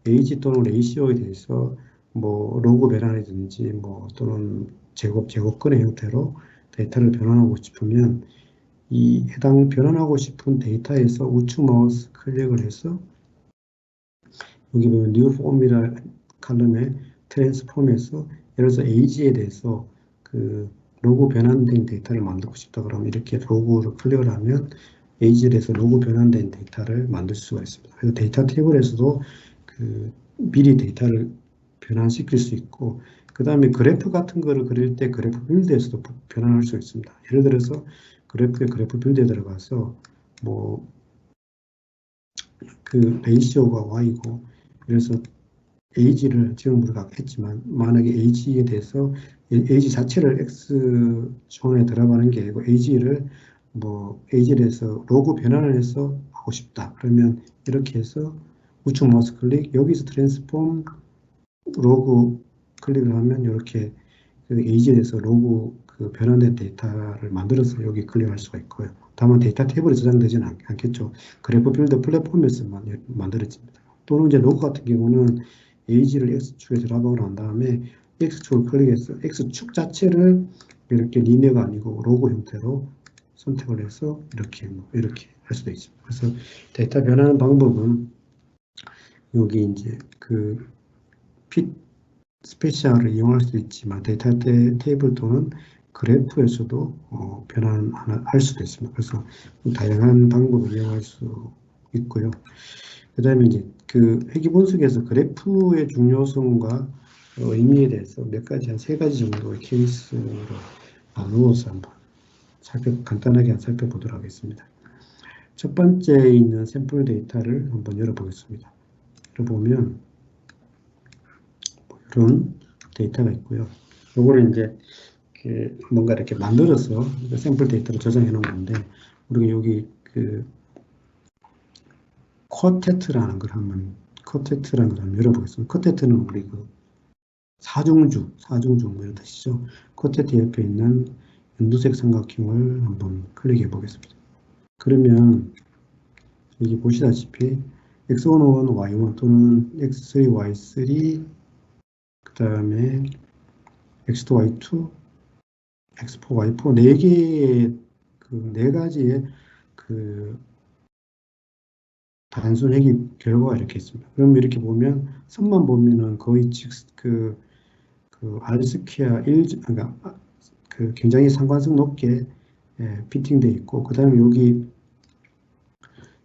age 또는 레이시오에 대해서 뭐 로그 변환이든지 뭐 또는 제곱근의 형태로 데이터를 변환하고 싶으면 이 해당 변환하고 싶은 데이터에서 우측 마우스 클릭을 해서 여기 보면 new form이라 칼럼에 트랜스폼에서 예를 들어서 age에 대해서 그 로그 변환된 데이터를 만들고 싶다 그러면 이렇게 로그를 클릭을 하면 age에 대해서 로그 변환된 데이터를 만들 수가 있습니다. 그래서 데이터 테이블에서도 그 미리 데이터를 변환시킬 수 있고 그 다음에 그래프 같은 거를 그릴 때 그래프 빌드에서도 변환할 수 있습니다. 예를 들어서 그래프 빌드에 들어가서 뭐 그 레이시오가 y고 그래서 age를 지금 우리가 했지만 만약에 age에 대해서 age 자체를 x 존에 들어가는 게 아니고 age를 뭐 age에 대해서 로그 변환을 해서 하고 싶다 그러면 이렇게 해서 우측 마우스 클릭 여기서 트랜스폼 로그 클릭을 하면 이렇게 그 age에 대해서 로그 그 변환된 데이터를 만들어서 여기 클릭할 수가 있고요. 다만 데이터 테이블에 저장되지는 않겠죠. 그래프 빌더 플랫폼에서만 만들어집니다. 또는 이제 로그 같은 경우는 age를 x축에 드랍하고 난 다음에 x축을 클릭해서 x축 자체를 이렇게 리니어가 아니고 로그 형태로 선택을 해서 이렇게 할 수도 있습니다. 그래서 데이터 변하는 방법은 여기 이제 그 핏 스페셜을 이용할 수 있지만 데이터 테이블 또는 그래프에서도 변환할 수도 있습니다. 그래서 다양한 방법을 이용할 수 있고요. 그 다음에 이제 그 회귀 분석에서 그래프의 중요성과 의미에 대해서 몇 가지, 한 3가지 정도의 케이스로 나누어서 한번 간단하게 살펴보도록 하겠습니다. 첫 번째 있는 샘플 데이터를 한번 열어보겠습니다. 열어보면 이런 데이터가 있고요. 요거를 이제 뭔가 이렇게 만들어서 샘플 데이터를 저장해 놓은 건데 우리가 여기 그 쿼테트라는 걸 한번 열어보겠습니다. 쿼테트는 우리 그 사중주 뭐 이런 뜻이죠. 쿼테트 옆에 있는 연두색 삼각형을 한번 클릭해 보겠습니다. 그러면 여기 보시다시피 x1, y1 또는 x3, y3 그 다음에 x2, y2 x4, y4 네 가지의 그 단순 회귀 결과가 이렇게 있습니다. 그럼 이렇게 보면 선만 보면은 거의 그 R 스퀘어 1, 그러니까 그 굉장히 상관성 높게 피팅되어 있고, 그 다음에 여기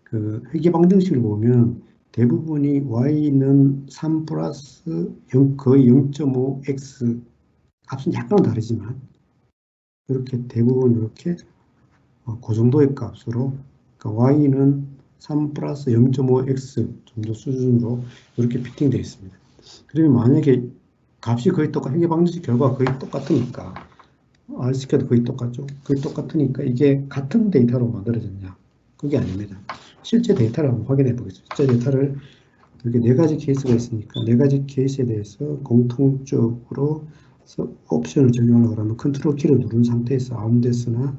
그 회귀 방정식을 보면 대부분이 y는 3 플러스 0, 거의 0.5x 값은 약간은 다르지만 이렇게 대부분 이렇게 그 정도의 값으로 그러니까 y는 3 플러스 0.5x 정도 수준으로 이렇게 피팅되어 있습니다. 그러면 만약에 값이 거의 회귀 방정식 결과가 거의 똑같으니까 R스퀘어도 거의 똑같죠. 거의 똑같으니까 이게 같은 데이터로 만들어졌냐? 그게 아닙니다. 실제 데이터를 한번 확인해 보겠습니다. 실제 데이터를 이렇게 4가지 케이스가 있으니까 4가지 케이스에 대해서 공통적으로 옵션을 적용하려고 하면 컨트롤 키를 누른 상태에서 아웃데스나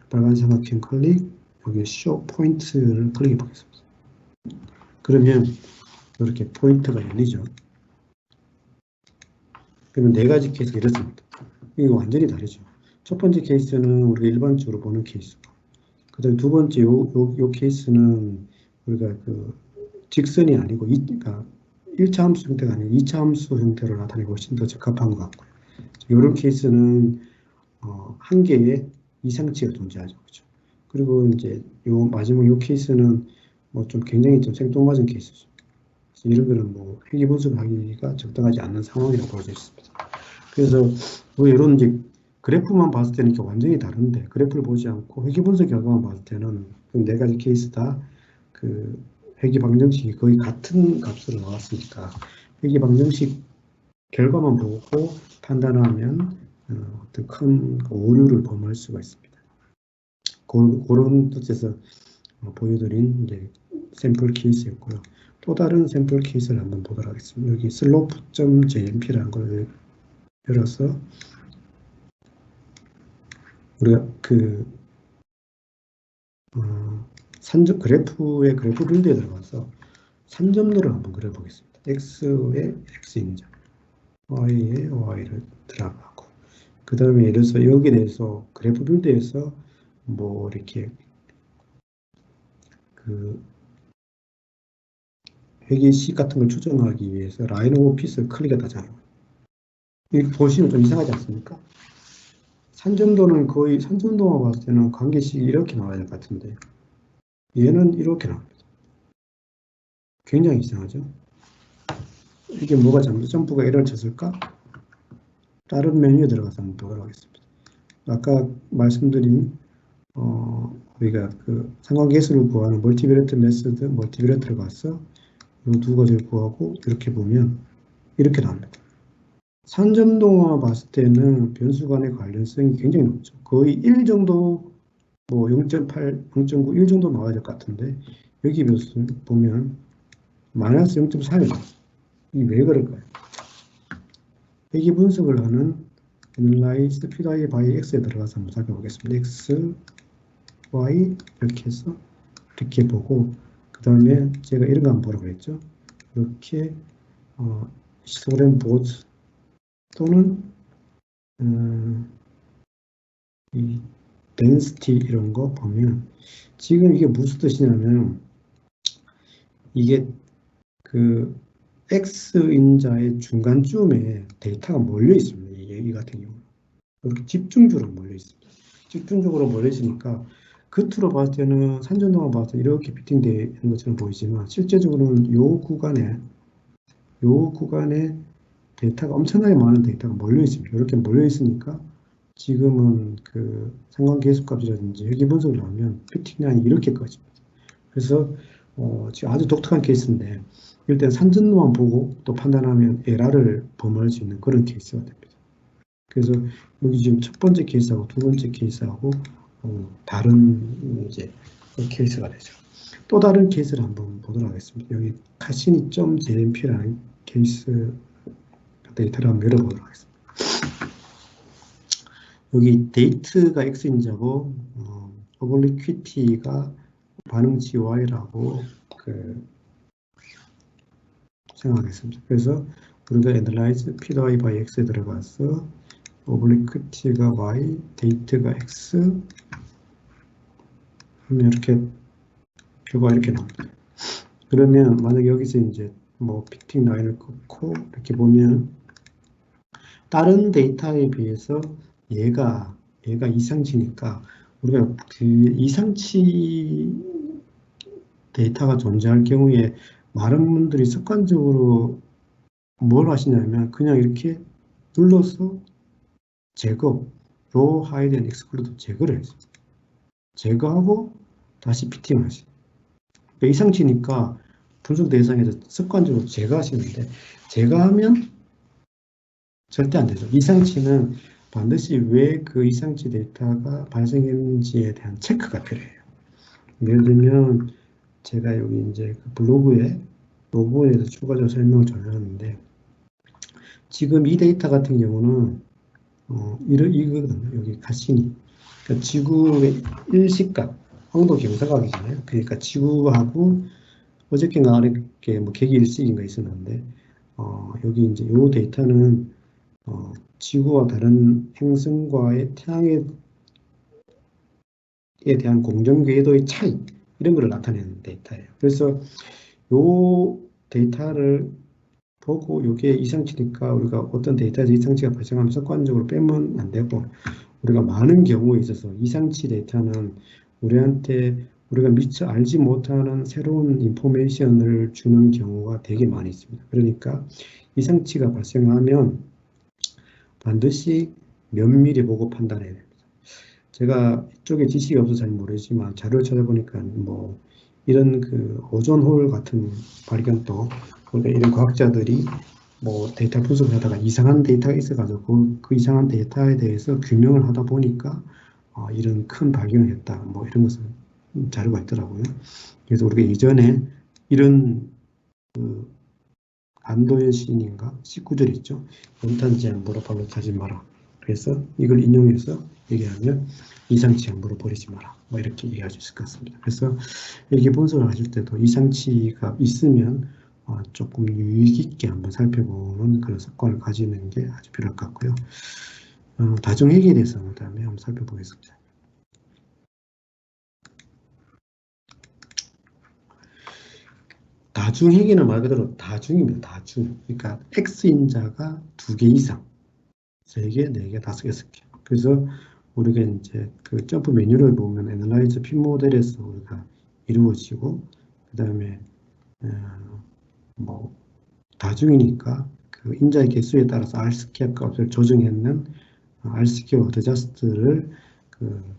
빨간 삼각형 클릭, 여기 show 포인트를 클릭해 보겠습니다. 그러면 이렇게 포인트가 열리죠. 그러면 4가지 케이스가 이렇습니다. 이거 완전히 다르죠. 첫 번째 케이스는 우리가 일반적으로 보는 케이스고, 그 다음에 두 번째 요 케이스는 우리가 그 직선이 아니고 그러니까 1차 함수 형태가 아니고 2차 함수 형태로 나타내고 훨씬 더 적합한 것 같고요. 이런 케이스는 한 개의 이상치가 존재하죠. 그렇죠? 그리고 이제 요 마지막 요 케이스는 뭐 좀 굉장히 좀 생뚱맞은 케이스죠. 이런 거는 뭐 회귀 분석하기가 적당하지 않는 상황이라고 볼 수 있습니다. 그래서 뭐 이런 이제 그래프만 봤을 때는 이렇게 완전히 다른데 그래프를 보지 않고 회귀 분석 결과만 봤을 때는 그 4가지 케이스 다 그 회귀 방정식이 거의 같은 값으로 나왔으니까 회귀 방정식 결과만 보고 판단하면 어떤 큰 오류를 범할 수가 있습니다. 그런 뜻에서 보여드린 이제 샘플 케이스였고요. 또 다른 샘플 케이스를 한번 보도록 하겠습니다. 여기 slope.jmp라는 걸 열어서 우리가 그 산점 그래프의 그래프 빌드에 들어가서 산점도를 한번 그려보겠습니다. x의 x인자, y의 y를 들어가고, 그 다음에 예를 들어서 여기에 대해서 그래프 빌드에서 뭐 이렇게 그 회계식 같은 걸 추정하기 위해서 라인 오브 피스를 클릭했다잖아요. 이렇게 보시면 좀 이상하지 않습니까? 산점도는 거의 산점도만 봤을 때는 관계식이 이렇게 나와야 될 것 같은데 얘는 이렇게 나옵니다. 굉장히 이상하죠? 이게 뭐가 잘못 점프가 에러를 쳤을까? 다른 메뉴에 들어가서 한번 보도록 하겠습니다. 아까 말씀드린 우리가 그 상관계수를 구하는 멀티베리트 메소드, 멀티베리트를 가서 이 두 가지를 구하고 이렇게 보면 이렇게 나옵니다. 산점도만 봤을 때는 변수 간의 관련성이 굉장히 높죠. 거의 1 정도, 뭐 0.8, 0.9, 1 정도 나와야 될 것 같은데 여기 변수 보면 마이너스 0.3이 나와요. 이게 왜 그럴까요? 회계 분석을 하는 Analyze PY by X에 들어가서 한번 살펴보겠습니다. X, Y 이렇게 해서 이렇게 보고 그 다음에 제가 이런 거 한번 보라고 했죠. 이렇게 히스토그램 보드 또는 이 density 이런 거 보면 지금 이게 무슨 뜻이냐면 이게 그 X인자의 중간쯤에 데이터가 몰려 있습니다. 이 같은 경우 이렇게 집중적으로 몰려 있습니다. 집중적으로 몰려 있으니까 겉으로 봤을 때는 산전도만 봤을 때 이렇게 피팅되어 있는 것처럼 보이지만 실제적으로는 요 구간에 데이터가 엄청나게 많은 데이터가 몰려 있습니다. 이렇게 몰려 있으니까 지금은 그 상관계수값이라든지 회계 분석을 하면 피팅량이 이렇게 꺼집니다. 그래서 지금 아주 독특한 케이스인데 일단 산전도만 보고 또 판단하면 에러를 범할 수 있는 그런 케이스가 됩니다. 그래서 여기 지금 첫 번째 케이스하고 두 번째 케이스하고 다른 이제 케이스가 되죠. 또 다른 케이스를 한번 보도록 하겠습니다. 여기 카시니.jmp라는 케이스 데이터를 한번 열어보도록 하겠습니다. 여기 데이트가 x인자고 오블리퀴티가 반응치 y라고 생각하겠습니다. 그래서 우리가 Analyze PY by X에 들어가서 오블리퀴티가 Y, 데이트가 X 하면 이렇게 결과가 이렇게 나옵니다. 그러면 만약 여기서 이제 뭐 피팅 라인을 끊고 이렇게 보면 다른 데이터에 비해서 얘가 이상치니까 우리가 그 이상치 데이터가 존재할 경우에 많은 분들이 습관적으로 뭘 하시냐면 그냥 이렇게 눌러서 제거, row, hide, and exclude 제거를 해서 제거하고 다시 피팅을 하시. 그러니까 이상치니까 분석 대상에서 습관적으로 제거하시는데 제거하면 절대 안 되죠. 이상치는 반드시 왜 그 이상치 데이터가 발생했는지에 대한 체크가 필요해요. 예를 들면 제가 여기 이제 그 블로그에 부분에 대해서 추가적으로 설명을 전해놨는데 지금 이 데이터 같은 경우는 이거거든요. 여기 가시니. 그러니까 지구의 일시각, 황도 경사각이잖아요. 그러니까 지구하고 어저께인가 어저께 뭐 개기일식인가 있었는데 여기 이제 요 데이터는 지구와 다른 행성과의 태양에 대한 공정 궤도의 차이 이런 거를 나타내는 데이터예요. 그래서 요 데이터를 보고 이게 이상치니까 우리가 어떤 데이터에서 이상치가 발생하면 습관적으로 빼면 안 되고 우리가 많은 경우에 있어서 이상치 데이터는 우리가 미처 알지 못하는 새로운 인포메이션을 주는 경우가 되게 많이 있습니다. 그러니까 이상치가 발생하면 반드시 면밀히 보고 판단해야 됩니다. 제가 이쪽에 지식이 없어서 잘 모르지만 자료를 찾아보니까 뭐 이런 그 오존홀 같은 발견도 그러니까 이런 과학자들이 뭐 데이터 분석을 하다가 이상한 데이터가 있어가지고 그 이상한 데이터에 대해서 규명을 하다 보니까 이런 큰 발견을 했다. 뭐 이런 것은 자료가 있더라고요. 그래서 우리가 이전에 이런 그 안도현 시인인가 19절 있죠. 연탄지 함부로 발로 차지 마라. 그래서 이걸 인용해서 얘기하면 이상치 함부로 버리지 마라. 뭐 이렇게 얘기할 수 있을 것 같습니다. 그래서 이렇게 분석을 하실 때도 이상치가 있으면 조금 유의 깊게 한번 살펴보는 그런 습관을 가지는 게 아주 필요할 것 같고요. 다중회계에 대해서 그다음에 한번 살펴보겠습니다. 다중회계는 말 그대로 다중입니다. 다중. 그러니까 X인자가 2개 이상, 3개, 4개, 5개, 6개. 그래서 우리가 이제 그 점프 메뉴를 보면 애널라이즈 P 모델에서 우리가 이루어지고, 그 다음에 뭐 다중이니까 그 인자의 개수에 따라서 R 스퀘어 값을 조정했는 R 스퀘어 어드저스트를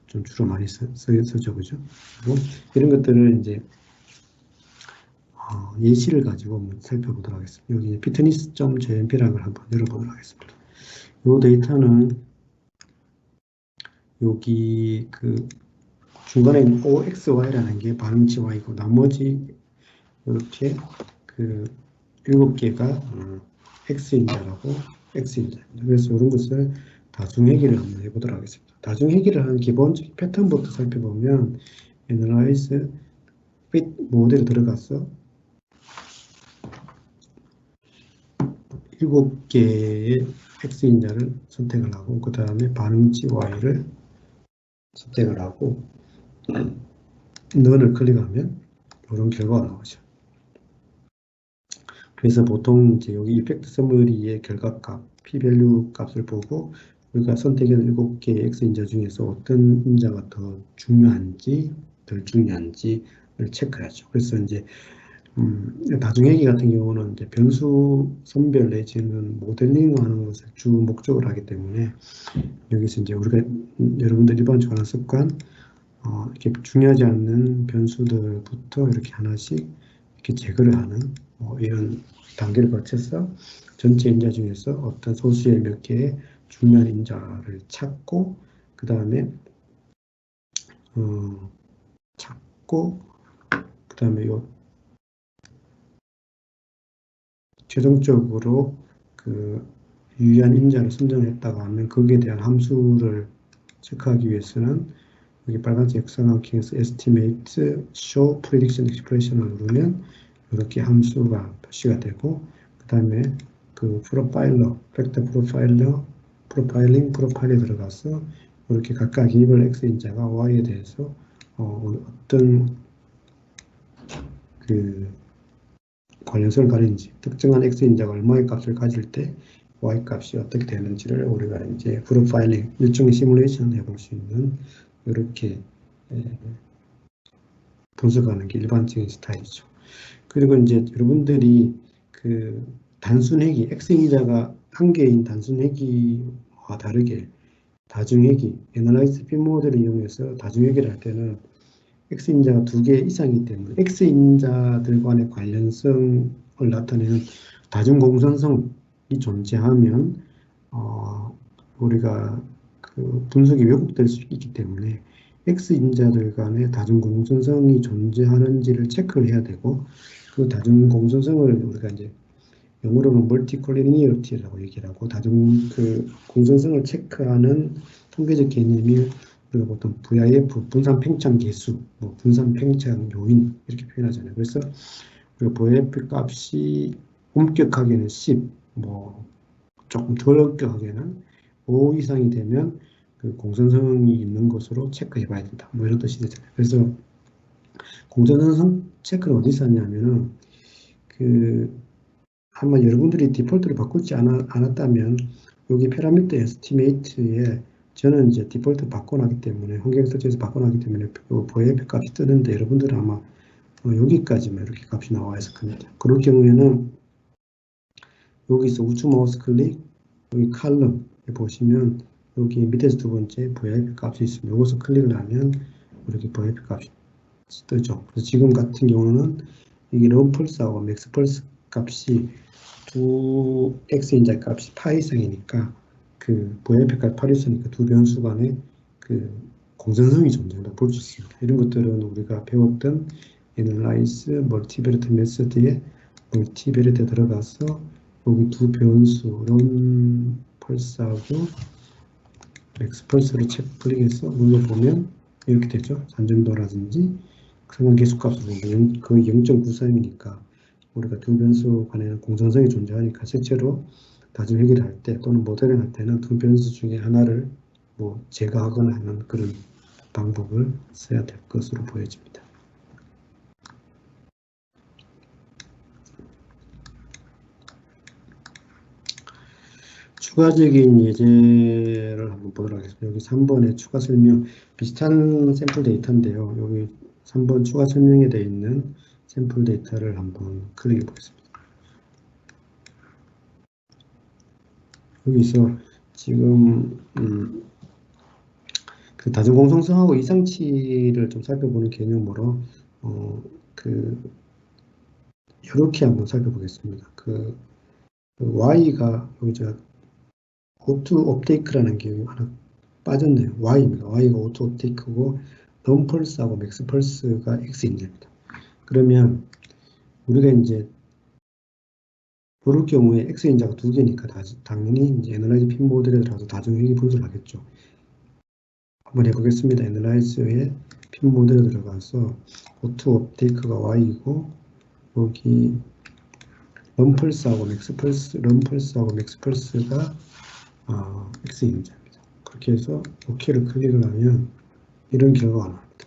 좀 주로 많이 쓰죠, 그죠? 그리고 이런 것들을 이제 예시를 가지고 한번 살펴보도록 하겠습니다. 여기 fitness.jmp라는 걸 한번 열어보도록 하겠습니다. 이 데이터는 여기 그 중간에 있는 OXY라는 게 반응치 Y고 나머지 이렇게 그 7개가 X인자라고 X인자입니다. 그래서 이런 것을 다중회계를 한번 해보도록 하겠습니다. 다중회계를 하는 기본적인 패턴부터 살펴보면 Analyze Fit 모델에 들어가서 7개의 X인자를 선택을 하고 그 다음에 반응치 Y를 선택을 하고 넌을 클릭하면 이런 결과가 나오죠. 그래서 보통 이제 여기 이펙트 서머리의 결과값, p-밸류 값을 보고 우리가 선택한 7개의 X인자 중에서 어떤 인자가 더 중요한지 덜 중요한지를 체크하죠. 그래서 이제 다중회계 같은 경우는 이제 변수 선별 내지는 모델링하는 것을 주 목적으로 하기 때문에 여기서 이제 우리가 여러분들 일반적으로 하는 습관 이렇게 중요하지 않는 변수들부터 이렇게 하나씩 이렇게 제거를 하는 이런 단계를 거쳐서 전체 인자 중에서 어떤 소수의 몇 개의 중요한 인자를 찾고 그 다음에 요 최종적으로 그 유의한 인자를 선정했다고 하면 거기에 대한 함수를 체크하기 위해서는 여기 빨간색 역삼각형에서 estimate, show, prediction, expression을 누르면 이렇게 함수가 표시가 되고 그 다음에 그 프로파일러, 벡터 프로파일에 들어가서 이렇게 각각 기입을 X인자가 Y에 대해서 어떤 그 관련성을 가리는지 특정한 X인자가 얼마의 값을 가질 때 Y값이 어떻게 되는지를 우리가 이제 프로파일링 일종의 시뮬레이션 해볼 수 있는 이렇게 분석하는 게 일반적인 스타일이죠. 그리고 이제 여러분들이 그 단순회기, X인자가 한 개인 단순회기와 다르게 다중회기, 애널라이즈 P 모델을 이용해서 다중회기를 할 때는 X인자가 2개 이상이기 때문에 X인자들 간의 관련성을 나타내는 다중공산성이 존재하면 우리가 그 분석이 왜곡될 수 있기 때문에 X인자들 간의 다중공산성이 존재하는지를 체크를 해야 되고 그 다중공산성을 우리가 이제 영어로는 멀티콜리니어리티라고 얘기를 하고 그 공산성을 체크하는 통계적 개념이 우리가 보통 VIF, 분산 팽창 계수, 분산 팽창 요인 이렇게 표현하잖아요. 그래서 우리가 VIF 값이 엄격하게는 10, 조금 덜 엄격하게는 5 이상이 되면 그 공산성이 있는 것으로 체크해 봐야 된다. 이런 뜻이 되잖아요. 그래서 공산성 체크를 어디서 하냐면은 아마 여러분들이 디폴트를 바꾸지 않았다면 여기 패러미터 에스티메이트에 저는 이제 디폴트 바꿔놨기 때문에 환경 설정에서 바꿔놨기 때문에 VIF 값이 뜨는데 여러분들은 아마 여기까지만 이렇게 값이 나와 있을 겁니다. 그럴 경우에는 여기서 우측 마우스 클릭 여기 칼럼에 보시면 여기 밑에서 두 번째 VIF 값이 있습니다. 여기서 클릭을 하면 이렇게 VIF 값이 뜨죠. 그래서 지금 같은 경우는 이게 럼펄스하고 맥스펄스 값이 두 X인자 값이 파이 이상이니까 그 VIF 값 8 이상이니까 두 변수 간의 그 공산성이 존재한다고 볼 수 있습니다. 이런 것들은 우리가 배웠던 Analyze Multivariate Method의 여기 t밸리드에 들어가서 여기 두 변수 런 펄스하고 맥스 펄스를 체크 클릭해서 눌러보면 이렇게 되죠. 산정도라든지 상관 계수값을 보면 거의 0.93이니까 우리가 두 변수 간에는 공정성이 존재하니까 실제로 다중 회계를 할 때 또는 모델링 할 때는 두 변수 중에 하나를 뭐 제거하거나 하는 그런 방법을 써야 될 것으로 보여집니다. 추가적인 예제를 한번 보도록 하겠습니다. 여기 3번에 추가 설명, 비슷한 샘플 데이터인데요. 여기 3번 추가 설명에 되어 있는 샘플 데이터를 한번 클릭해 보겠습니다. 여기서 지금 그 다중공정성하고 이상치를 좀 살펴보는 개념으로 이렇게 한번 살펴보겠습니다. 그 Y가 여기 저 오토 업테이크라는 게 하나 빠졌네요. Y입니다. Y가 오토 업테이크고 넌 펄스하고 맥스 펄스가 X인입니다. 그러면 우리가 이제 그럴 경우에 X인자가 두 개니까 당연히 이제 애널라이즈 핀 모델에 들어가서 다중회계 분석을 하겠죠. 한번 해보겠습니다. 애널라이즈의 핀 모델에 들어가서 오토 업테이크가 Y이고 여기 런펄스하고 맥스펄스, 런펄스하고 맥스펄스가 X인자입니다. 그렇게 해서 OK를 클릭을 하면 이런 결과가 나옵니다.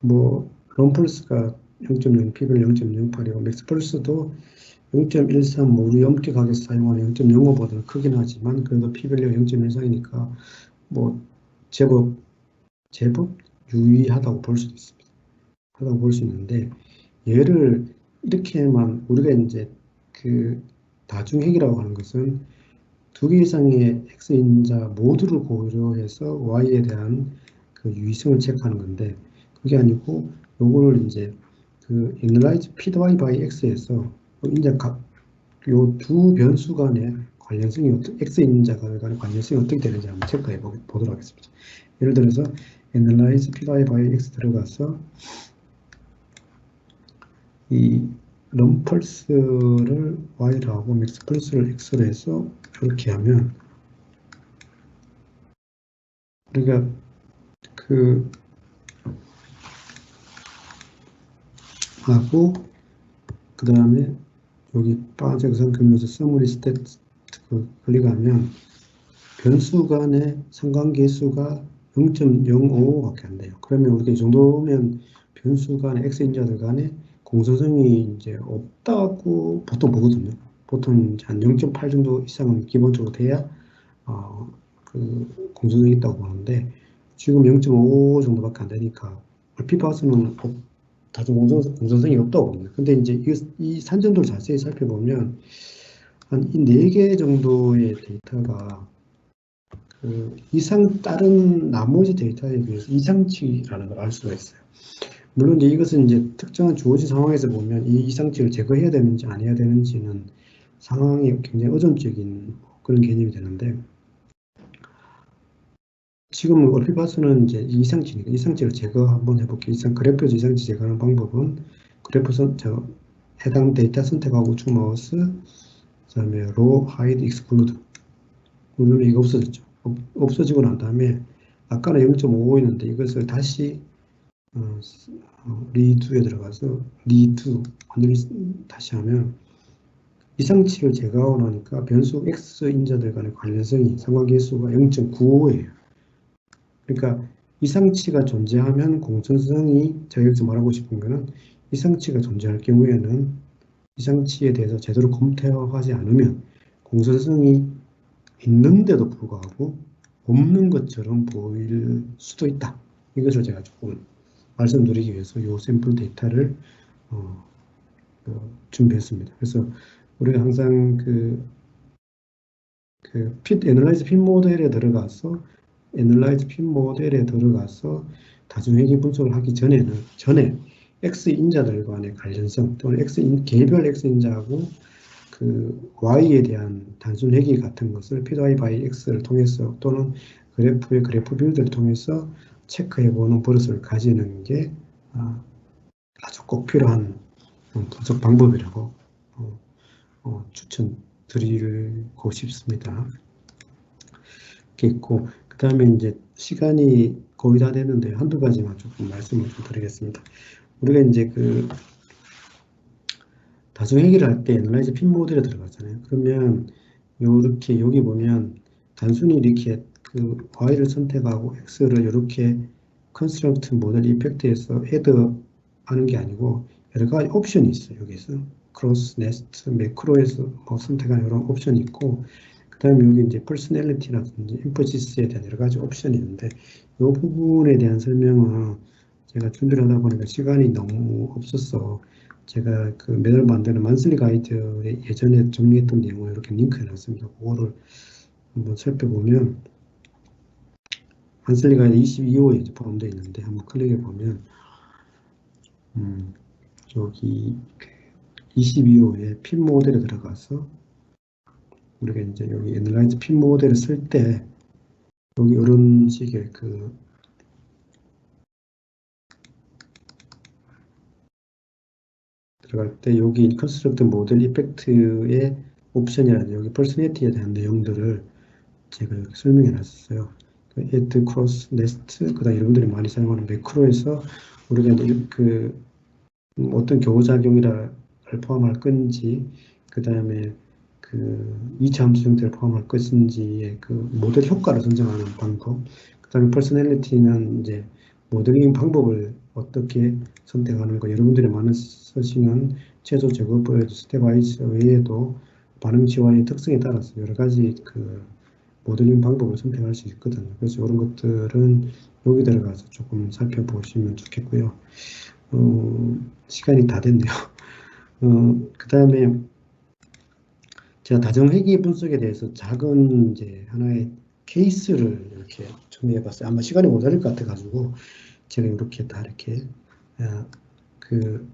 뭐 런펄스가 0.0, 피벨 0.08이고 맥스펄스도 0.13, 뭐 우리 엄격하게 사용하는 0.05보다는 크긴 하지만 그래도 피밸류가 0.14이니까 뭐 제법 유의하다고 볼 수도 있습니다. 하다고 볼 수 있는데 얘를 이렇게만 우리가 이제 그 다중행이라고 하는 것은 두 개 이상의 X인자 모두를 고려해서 Y에 대한 그 유의성을 체크하는 건데 그게 아니고 요거를 이제 그 analyze PY by X에서 인자 요 두 변수 간의 관련성이 X인자 간의 관련성이 어떻게 되는지 한번 체크해 보도록 하겠습니다. 예를 들어서 analyze PY by X 들어가서 이 럼펄스를 Y로 하고 맥스펄스를 X로 해서 이렇게 하면 우리가 그 하고 그 다음에 여기 빠져서 금요소 서머리 스탯 클릭하면 변수 간의 상관계수가 0.055밖에 안 돼요. 그러면 우리가 이 정도면 변수 간의 X인자들 간에 공정성이 이제 없다고 보통 보거든요. 보통 이제 한 0.8 정도 이상은 기본적으로 돼야 그 공정성이 있다고 보는데 지금 0.55 정도밖에 안 되니까 얼핏 봐서는 다중 공정성이 없다고 봅니다. 근데 이제 이 산정도를 자세히 살펴보면 한 이 4개 정도의 데이터가 그 다른 나머지 데이터에 비해서 이상치라는 걸 알 수가 있어요. 물론 이제 이것은 이제 특정한 주어진 상황에서 보면 이 이상치를 제거해야 되는지 안 해야 되는지는 상황이 굉장히 의존적인 그런 개념이 되는데 지금 얼핏 봐서는 이제 이상치니까 이상치를 제거 한번 해볼게요. 그래프에서 이상치 제거하는 방법은 그래프 해당 데이터 선택하고 우측 마우스 그다음에 row hide exclude 누르면 이거 없어졌죠. 없어지고 난 다음에 아까는 0.55였는데 이것을 다시 리두에 들어가서 리두 다시 하면 이상치를 제거하고 나니까 변수 X인자들 간의 관련성이 상관계수가 0.95예요. 그러니까 이상치가 존재하면 공정성이 제가 여기서 말하고 싶은 거는 이상치가 존재할 경우에는 이상치에 대해서 제대로 검토하지 않으면 공정성이 있는데도 불구하고 없는 것처럼 보일 수도 있다. 이것을 제가 조금 말씀드리기 위해서 이 샘플 데이터를 준비했습니다. 그래서 우리가 항상 애널라이즈 핀 모델에 들어가서 다중회계 분석을 하기 전에 X인자들 간의 관련성 또는 개별 X인자하고 그 Y에 대한 단순 회계 같은 것을 PY by X를 통해서 또는 그래프 빌드를 통해서 체크해보는 버릇을 가지는 게 아주 꼭 필요한 분석 방법이라고 추천드리고 싶습니다. 이렇게 있고, 그 다음에 이제 시간이 거의 다 됐는데 한두 가지만 조금 말씀을 좀 드리겠습니다. 우리가 이제 그 다중회계를 할 때 애널라이즈 핀 모델에 들어가잖아요. 그러면 요렇게 여기 보면 단순히 이렇게 그 Y를 선택하고 X를 이렇게 컨스트럭트 모델 이펙트에서 헤드 하는 게 아니고 여러 가지 옵션이 있어요. 여기서 크로스, 네스트, 매크로에서 뭐 선택하는 이런 옵션이 있고, 그 다음에 여기 이제 퍼스널리티라든지 엠퍼시스에 대한 여러 가지 옵션이 있는데 이 부분에 대한 설명은 제가 준비를 하다 보니까 시간이 너무 없어서 제가 그 매달 만드는 만슬리 가이드에 예전에 정리했던 내용을 이렇게 링크해 놨습니다. 그거를 한번 살펴보면 만슬리 가이드 22호에 이제 포함되어 있는데 한번 클릭해 보면 여기 22호에 핀 모델에 들어가서 우리가 이제 여기 애널라이즈 핀 모델을 쓸 때 여기 이런 식의 그 들어갈 때 여기 컨스트럭트 모델 이펙트의 옵션이라든지 여기 퍼스널리티에 대한 내용들을 제가 이렇게 설명해 놨어요. add, cross, nest, 그다음 여러분들이 많이 사용하는 매크로에서 우리가 이제 그 어떤 교호작용이를 포함할 건지, 그 다음에 그 2차 함수 형태를 포함할 것인지의 그 모델 효과를 선정하는 방법, 그 다음에 퍼스널리티는 이제 모델링 방법을 어떻게 선택하는 거, 여러분들이 많이 쓰시는 최소 제거법, 스텝와이즈 외에도 반응치와의 특성에 따라서 여러 가지 그 모델링 방법을 선택할 수 있거든요. 그래서 이런 것들은 여기 들어가서 조금 살펴보시면 좋겠고요. 시간이 다 됐네요. 그 다음에 제가 다정회계 분석에 대해서 작은 이제 하나의 케이스를 이렇게 정리해 봤어요. 아마 시간이 모자랄 것 같아가지고 제가 이렇게 다 이렇게 그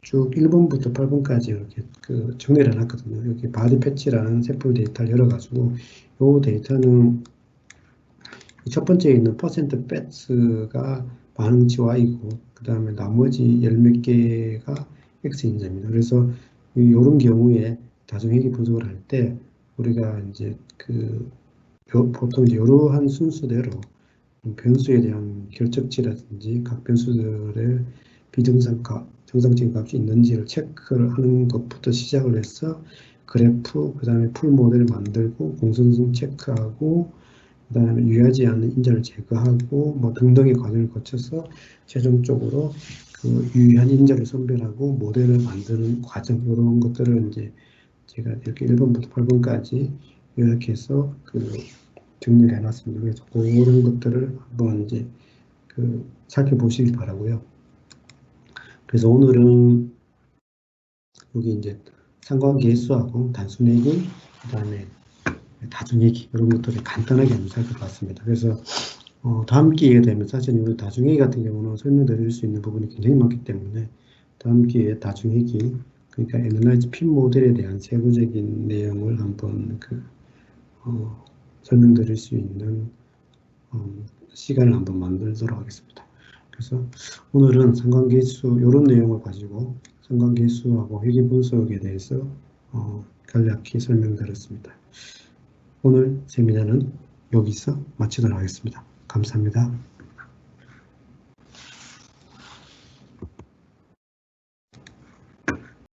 쭉 1번부터 8번까지 이렇게 그 정리를 해놨거든요. 여기 바디 패치라는 샘플 데이터를 열어가지고 이 데이터는 첫 번째에 있는 퍼센트 배츠가 반응치 Y고, 그 다음에 나머지 열 몇 개가 X인자입니다. 그래서 이런 경우에 다중회계 분석을 할 때 우리가 이제 그 보통 이제 이러한 순서대로 변수에 대한 결적치라든지 각 변수들의 정상적인 값이 있는지를 체크를 하는 것부터 시작을 해서 그래프, 그 다음에 풀 모델을 만들고 공정성 체크하고, 그 다음에 유효하지 않는 인자를 제거하고 뭐 등등의 과정을 거쳐서 최종적으로 그 유효한 인자를 선별하고 모델을 만드는 과정, 이런 것들을 이제 제가 이렇게 1번부터 8번까지 요약해서 그 정리를 해놨습니다. 그래서 그런 것들을 한번 이제 그 살펴보시기 바라고요. 그래서 오늘은 여기 이제 상관계수하고 단순회계, 그 다음에 다중회계 이런 것들을 간단하게 한번 살펴봤습니다. 그래서 다음 기회가 되면 사실 이 다중회계 같은 경우는 설명드릴 수 있는 부분이 굉장히 많기 때문에 다음 기회에 다중회계, 그러니까 애널라이즈 핀 모델에 대한 세부적인 내용을 한번 설명드릴 수 있는 시간을 한번 만들도록 하겠습니다. 그래서 오늘은 상관계수 이런 내용을 가지고 상관계수하고 회계 분석에 대해서 간략히 설명드렸습니다. 오늘 세미나는 여기서 마치도록 하겠습니다. 감사합니다.